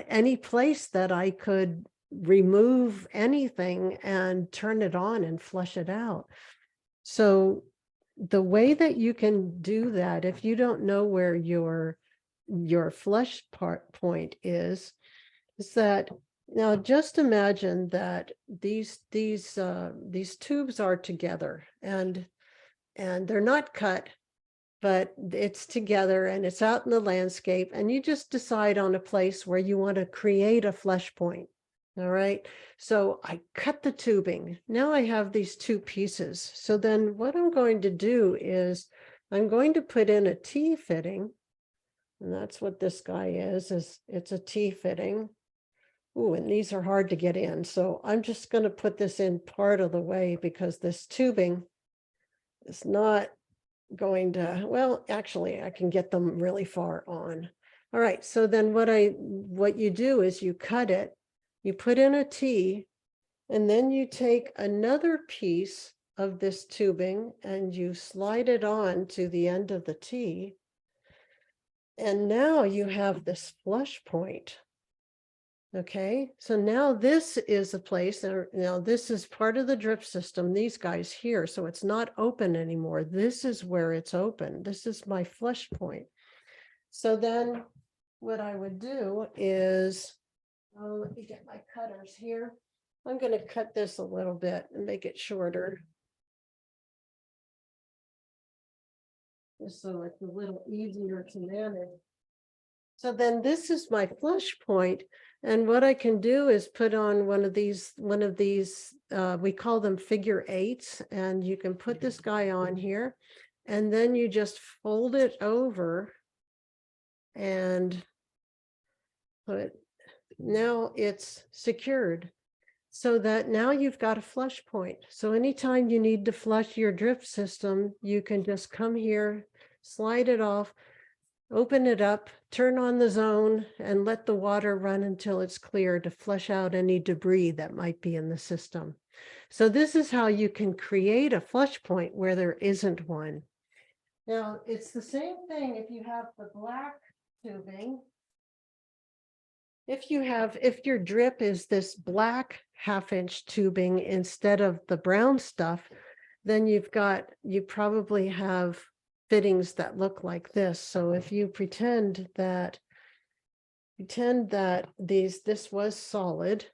any place that I could remove anything and turn it on and flush it out. So the way that you can do that, if you don't know where your flush point is that now just imagine that these tubes are together and they're not cut, but it's together and it's out in the landscape, and you just decide on a place where you want to create a flush point. All right, so I cut the tubing. Now I have these two pieces. So then what I'm going to do is I'm going to put in a T fitting, and that's what this guy is it's a T fitting. Ooh, and these are hard to get in. So I'm just going to put this in part of the way because this tubing is not going to, well, actually I can get them really far on. All right, so then what you do is you cut it, you put in a T, and then you take another piece of this tubing and you slide it on to the end of the T. And now you have this flush point. Okay, so now this is a place, now this is part of the drip system, these guys here, so it's not open anymore. This is where it's open. This is my flush point. So then what I would do is, let me get my cutters here. I'm going to cut this a little bit and make it shorter, just so it's a little easier to manage. So then this is my flush point. And what I can do is put on one of these, we call them figure eights, and you can put this guy on here, and then you just fold it over and now it's secured. So that now you've got a flush point. So anytime you need to flush your drip system, you can just come here, slide it off, open it up, turn on the zone, and let the water run until it's clear to flush out any debris that might be in the system. So this is how you can create a flush point where there isn't one. Now, it's the same thing if you have the black tubing. If your drip is this black 1/2-inch tubing instead of the brown stuff, then you probably have fittings that look like this. So if you pretend that this was solid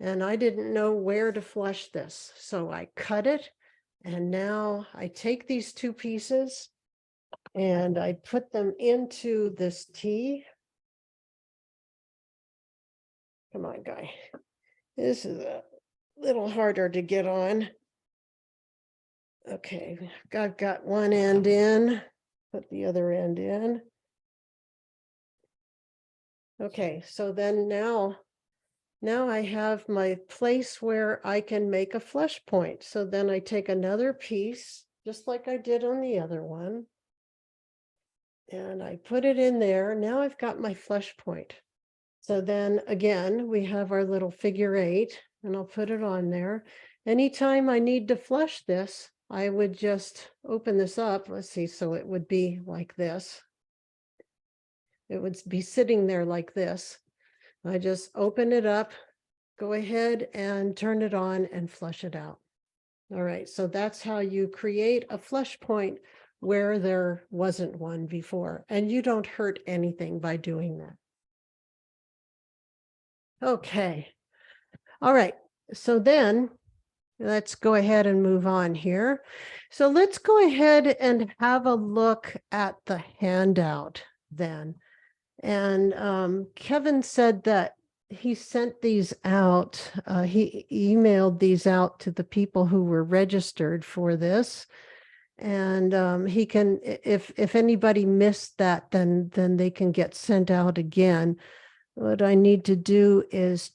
and I didn't know where to flush this, so I cut it, and now I take these two pieces and I put them into this T. Come on, guy. This is a little harder to get on. Okay, I've got one end in, put the other end in. Okay, so then now I have my place where I can make a flush point. So then I take another piece, just like I did on the other one, and I put it in there. Now I've got my flush point. So then again, we have our little figure eight, and I'll put it on there. Anytime I need to flush this, I would just open this up. Let's see, so it would be like this. It would be sitting there like this. I just open it up, go ahead and turn it on and flush it out. All right, so that's how you create a flush point where there wasn't one before, and you don't hurt anything by doing that. Okay. All right. So then let's go ahead and move on here. So let's go ahead and have a look at the handout then. And Kevin said that he sent these out. He emailed these out to the people who were registered for this. And he can, if anybody missed that, then they can get sent out again. What I need to do is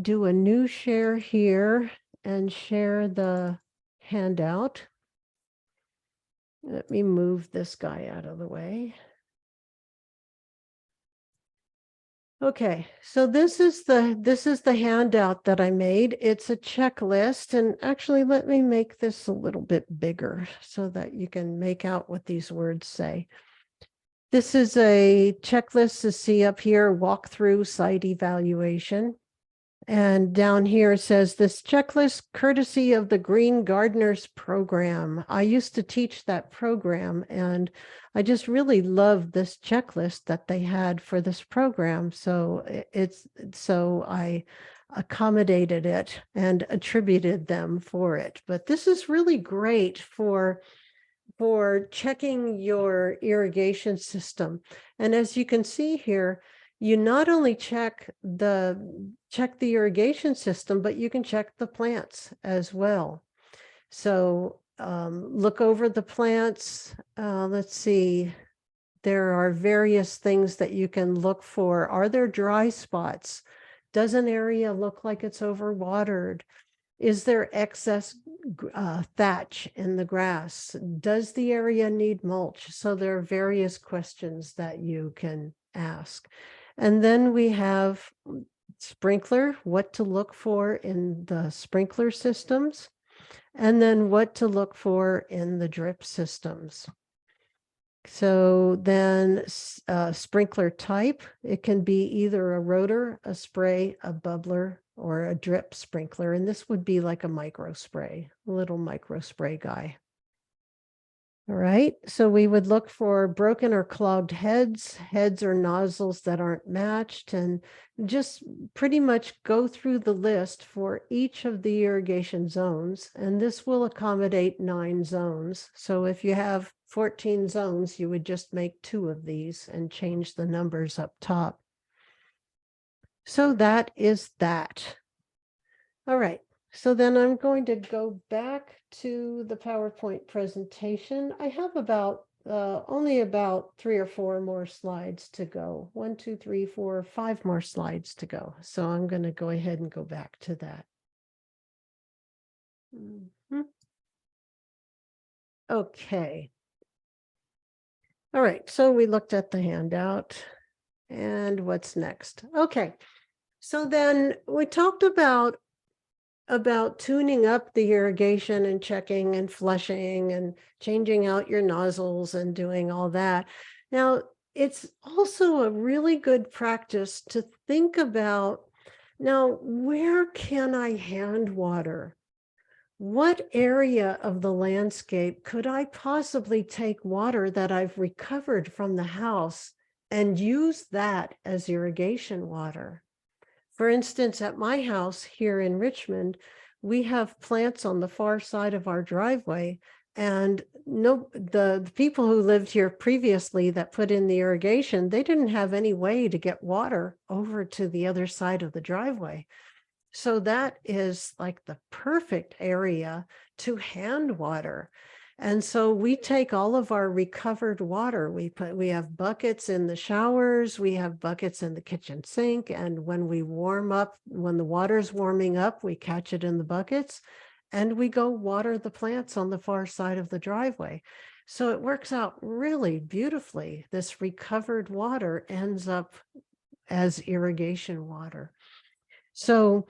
do a new share here and share the handout. Let me move this guy out of the way. Okay, so this is the handout that I made. It's a checklist, and actually let me make this a little bit bigger so that you can make out what these words say. This is a checklist to see up here, walkthrough site evaluation. And down here it says this checklist courtesy of the Green Gardeners program. I used to teach that program, and I just really loved this checklist that they had for this program. So I accommodated it and attributed them for it. But this is really great for checking your irrigation system. And as you can see here, you not only check the irrigation system, but you can check the plants as well. So look over the plants. Let's see. There are various things that you can look for. Are there dry spots? Does an area look like it's overwatered? Is there excess thatch in the grass? Does the area need mulch? So there are various questions that you can ask. And then we have sprinkler, what to look for in the sprinkler systems, and then what to look for in the drip systems. So then sprinkler type, it can be either a rotor, a spray, a bubbler, or a drip sprinkler. And this would be like a micro spray, a little micro spray guy. All right, so we would look for broken or clogged heads or nozzles that aren't matched, and just pretty much go through the list for each of the irrigation zones. And this will accommodate 9 zones. So if you have 14 zones, you would just make 2 of these and change the numbers up top. So that is that. All right. So then I'm going to go back to the PowerPoint presentation. I have only about 3 or 4 more slides to go. 1, 2, 3, 4, 5 more slides to go. So I'm going to go ahead and go back to that. Okay. All right. So we looked at the handout, and what's next? Okay. So then we talked about tuning up the irrigation and checking and flushing and changing out your nozzles and doing all that. Now, it's also a really good practice to think about, now, where can I hand water? What area of the landscape could I possibly take water that I've recovered from the house and use that as irrigation water? For instance, at my house here in Richmond, we have plants on the far side of our driveway, and the people who lived here previously that put in the irrigation, they didn't have any way to get water over to the other side of the driveway. So that is like the perfect area to hand water. And so we take all of our recovered water. We have buckets in the showers, we have buckets in the kitchen sink, and when we warm up, when the water's warming up, we catch it in the buckets and we go water the plants on the far side of the driveway. So it works out really beautifully. This recovered water ends up as irrigation water. So,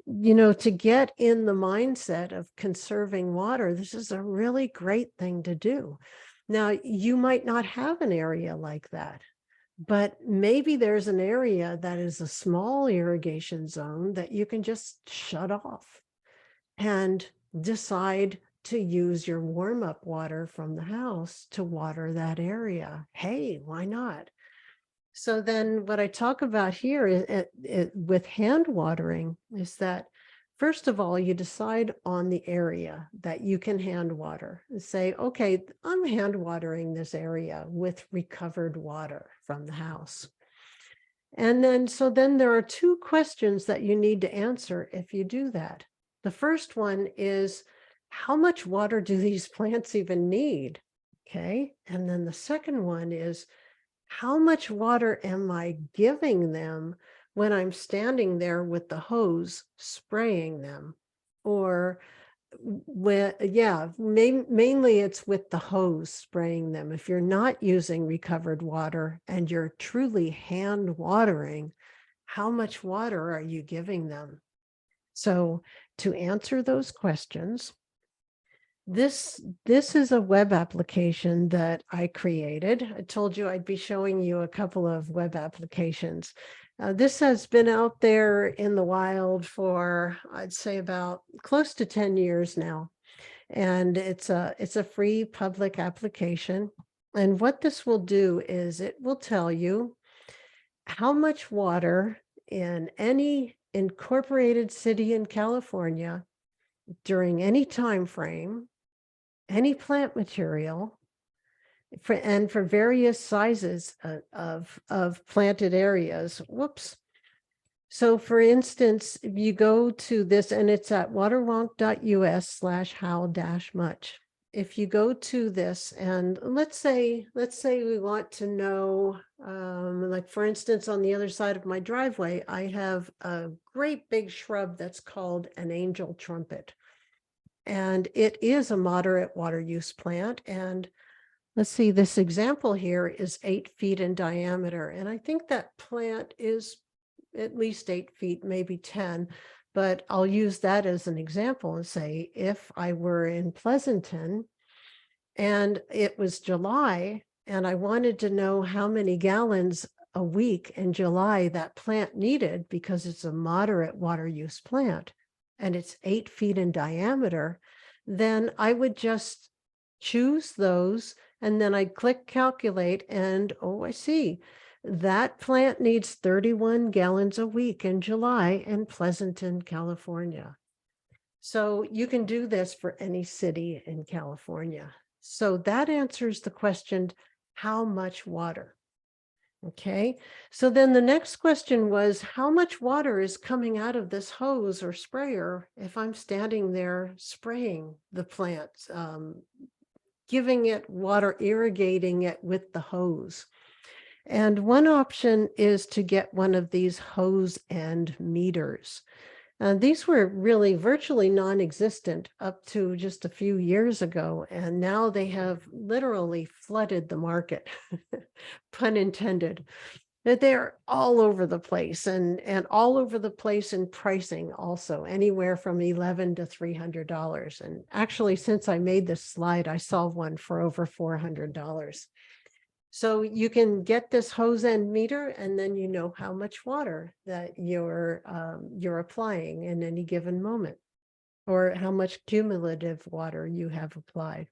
to get in the mindset of conserving water, this is a really great thing to do. Now, you might not have an area like that, but maybe there's an area that is a small irrigation zone that you can just shut off and decide to use your warm-up water from the house to water that area. Hey, why not? So then what I talk about here with hand watering is that First of all, you decide on the area that you can hand water and say, okay, I'm hand watering this area with recovered water from the house. And then, so then there are two questions that you need to answer if you do that. The first one is, how much water do these plants even need? Okay. And then the second one is, how much water am I giving them when I'm standing there with the hose spraying them? Or mainly it's with the hose spraying them. If you're not using recovered water and you're truly hand watering, how much water are you giving them? So to answer those questions, this is a web application that I created. I told you I'd be showing you a couple of web applications. This has been out there in the wild for, I'd say, about close to 10 years now. And it's a free public application. And what this will do is it will tell you how much water in any incorporated city in California during any time frame, any plant material, and for various sizes of planted areas. Whoops. So for instance, if you go to this, and it's at waterwonk.us/how-much. If you go to this, and let's say we want to know, like for instance, on the other side of my driveway, I have a great big shrub that's called an angel trumpet. And it is a moderate water use plant. And let's see, this example here is 8 feet in diameter. And I think that plant is at least 8 feet, maybe 10. But I'll use that as an example and say, if I were in Pleasanton and it was July and I wanted to know how many gallons a week in July that plant needed, because it's a moderate water use plant and it's 8 feet in diameter, then I would just choose those and then I'd click calculate and, oh, I see. That plant needs 31 gallons a week in July in Pleasanton, California. So you can do this for any city in California. So that answers the question, how much water? Okay, so then the next question was, how much water is coming out of this hose or sprayer if I'm standing there spraying the plants, giving it water, irrigating it with the hose? And one option is to get one of these hose end meters. These were really virtually non-existent up to just a few years ago, and now they have literally flooded the market, pun intended. That they're all over the place, and all over the place in pricing also, anywhere from $11 to $300. And actually, since I made this slide, I saw one for over $400. So you can get this hose end meter, and then you know how much water that you're applying in any given moment, or how much cumulative water you have applied.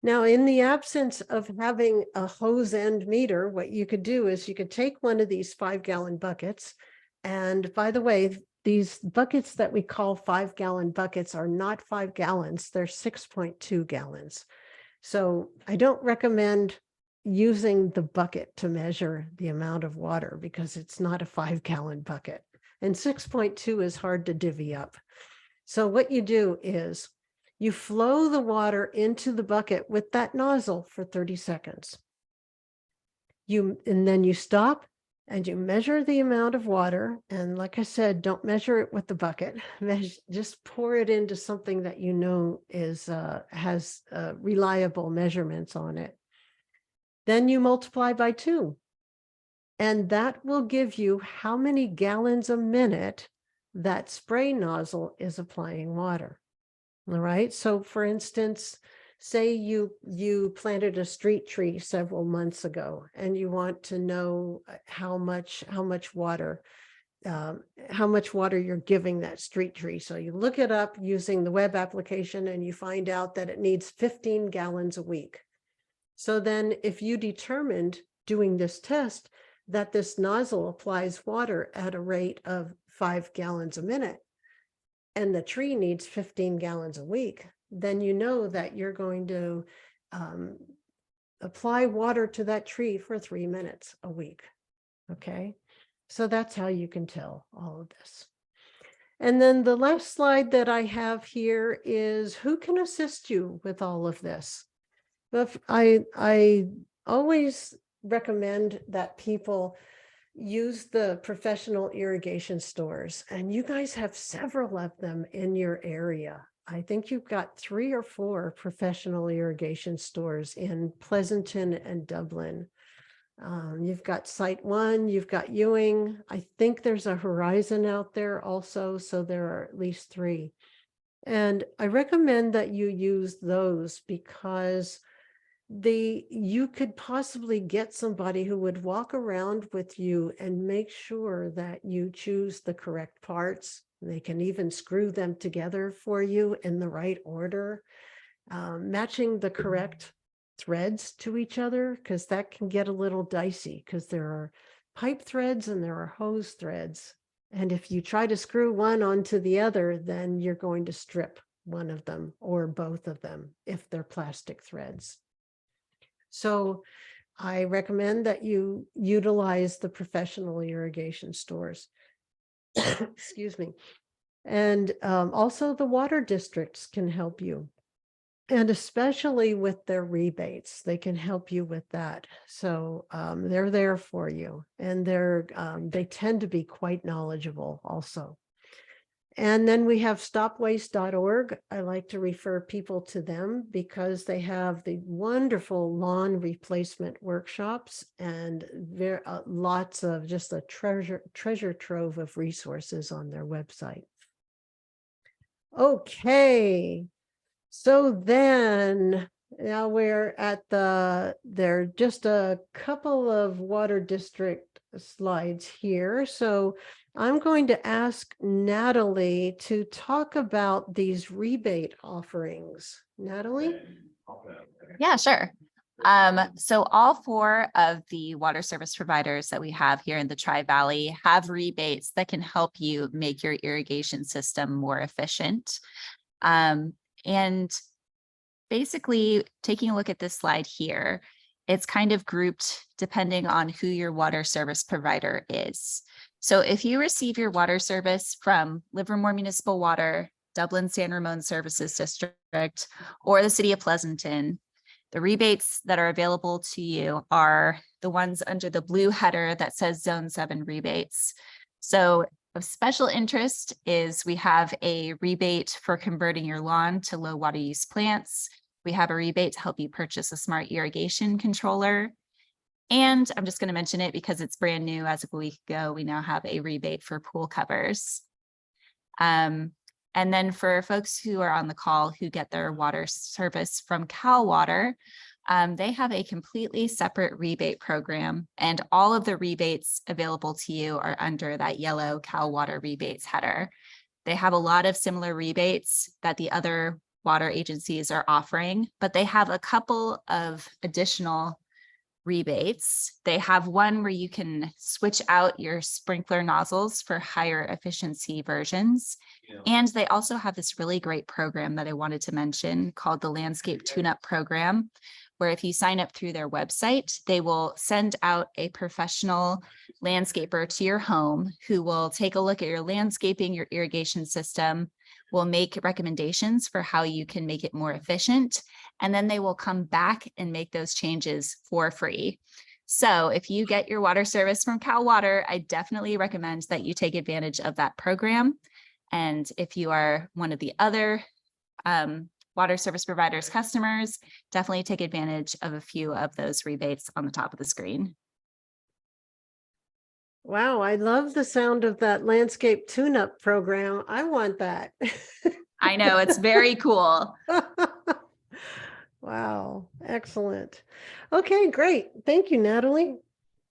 Now, in the absence of having a hose end meter, what you could do is you could take one of these 5-gallon buckets. And by the way, these buckets that we call 5-gallon buckets are not 5 gallons, they're 6.2 gallons. So I don't recommend using the bucket to measure the amount of water because it's not a 5-gallon bucket, and 6.2 is hard to divvy up. So what you do is you flow the water into the bucket with that nozzle for 30 seconds. And then you stop and you measure the amount of water. And like I said, don't measure it with the bucket. Just pour it into something that you know has reliable measurements on it. Then you multiply by 2. And that will give you how many gallons a minute that spray nozzle is applying water. All right. So for instance, say you planted a street tree several months ago and you want to know how much water you're giving that street tree. So you look it up using the web application and you find out that it needs 15 gallons a week. So then if you determined doing this test that this nozzle applies water at a rate of 5 gallons a minute, and the tree needs 15 gallons a week, then you know that you're going to apply water to that tree for 3 minutes a week. Okay, so that's how you can tell all of this. And then the last slide that I have here is who can assist you with all of this. But I always recommend that people use the professional irrigation stores, and you guys have several of them in your area. I think you've got 3 or 4 professional irrigation stores in Pleasanton and Dublin. You've got Site One, you've got Ewing. I think there's a Horizon out there also, so there are at least 3. And I recommend that you use those because you could possibly get somebody who would walk around with you and make sure that you choose the correct parts. They can even screw them together for you in the right order, matching the correct threads to each other, because that can get a little dicey because there are pipe threads and there are hose threads. And if you try to screw one onto the other, then you're going to strip one of them or both of them if they're plastic threads. So I recommend that you utilize the professional irrigation stores. Excuse me. And also the water districts can help you. And especially with their rebates, they can help you with that. So they're there for you, and they tend to be quite knowledgeable also. And then we have stopwaste.org. I like to refer people to them because they have the wonderful lawn replacement workshops and lots of just a treasure trove of resources on their website. Okay. So then now we're at there are just a couple of water district slides here. So I'm going to ask Natalie to talk about these rebate offerings. Natalie? Yeah, sure. So all 4 of the water service providers that we have here in the Tri-Valley have rebates that can help you make your irrigation system more efficient. And basically, taking a look at this slide here, it's kind of grouped depending on who your water service provider is. So if you receive your water service from Livermore Municipal Water, Dublin San Ramon Services District, or the City of Pleasanton, the rebates that are available to you are the ones under the blue header that says Zone 7 rebates. So of special interest is we have a rebate for converting your lawn to low water use plants. We have a rebate to help you purchase a smart irrigation controller. And I'm just going to mention it because it's brand new. As of a week ago, we now have a rebate for pool covers. And then for folks who are on the call who get their water service from Cal Water, they have a completely separate rebate program, and all of the rebates available to you are under that yellow Cal Water rebates header. They have a lot of similar rebates that the other water agencies are offering, but they have a couple of additional rebates. They have one where you can switch out your sprinkler nozzles for higher efficiency versions. And they also have this really great program that I wanted to mention called the Landscape Tune-Up program, where if you sign up through their website, they will send out a professional landscaper to your home who will take a look at your landscaping, your irrigation system, will make recommendations for how you can make it more efficient, and then they will come back and make those changes for free. So if you get your water service from Cal Water, I definitely recommend that you take advantage of that program. And if you are one of the other water service providers customers, definitely take advantage of a few of those rebates on the top of the screen. Wow, I love the sound of that landscape tune-up program. I want that. I know, it's very cool. Wow, excellent. Okay, great. Thank you, Natalie.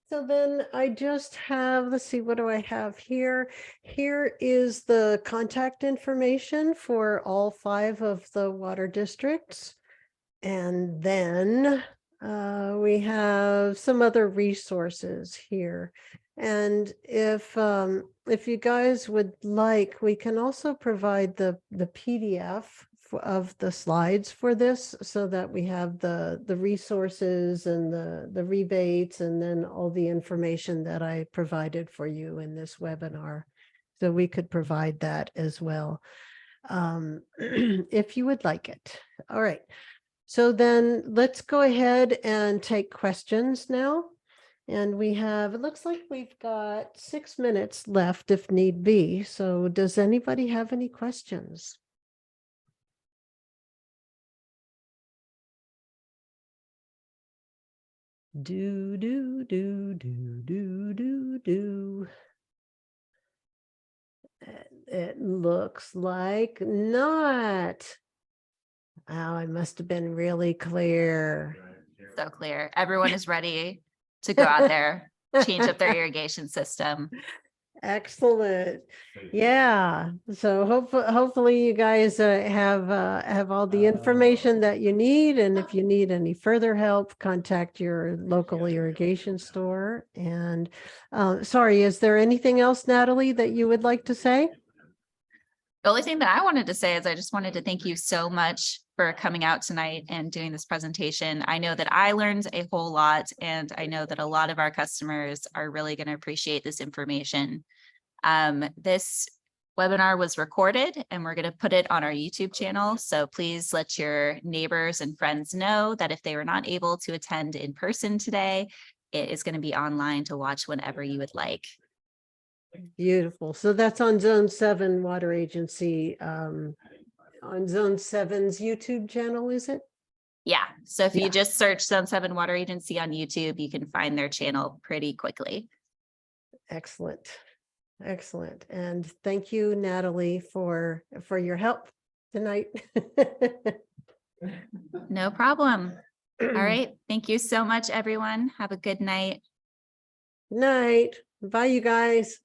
So then I just have, let's see, what do I have here? Here is the contact information for all 5 of the water districts. And then we have some other resources here. And if you guys would like, we can also provide the PDF of the slides for this so that we have the resources and the rebates and then all the information that I provided for you in this webinar. So we could provide that as well, if you would like it. All right. So then let's go ahead and take questions now. And we have, it looks like we've got 6 minutes left if need be. So does anybody have any questions? Do. It looks like not. Oh, I must have been really clear. So clear. Everyone is ready to go out there, change up their irrigation system. Excellent. Yeah. So hopefully you guys have all the information that you need. And if you need any further help, contact your local irrigation store. And sorry, is there anything else, Natalie, that you would like to say? The only thing that I wanted to say is I just wanted to thank you so much for coming out tonight and doing this presentation. I know that I learned a whole lot, and I know that a lot of our customers are really going to appreciate this information. This webinar was recorded and we're going to put it on our YouTube channel. So please let your neighbors and friends know that if they were not able to attend in person today, it is going to be online to watch whenever you would like. Beautiful. So that's on Zone 7 Water Agency, on Zone 7's YouTube channel, is it? Yeah. So if Yeah. you just search Zone 7 Water Agency on YouTube, you can find their channel pretty quickly. Excellent. Excellent. And thank you, Natalie, for your help tonight. No problem. All right. Thank you so much, everyone. Have a good night. Night. Bye, you guys.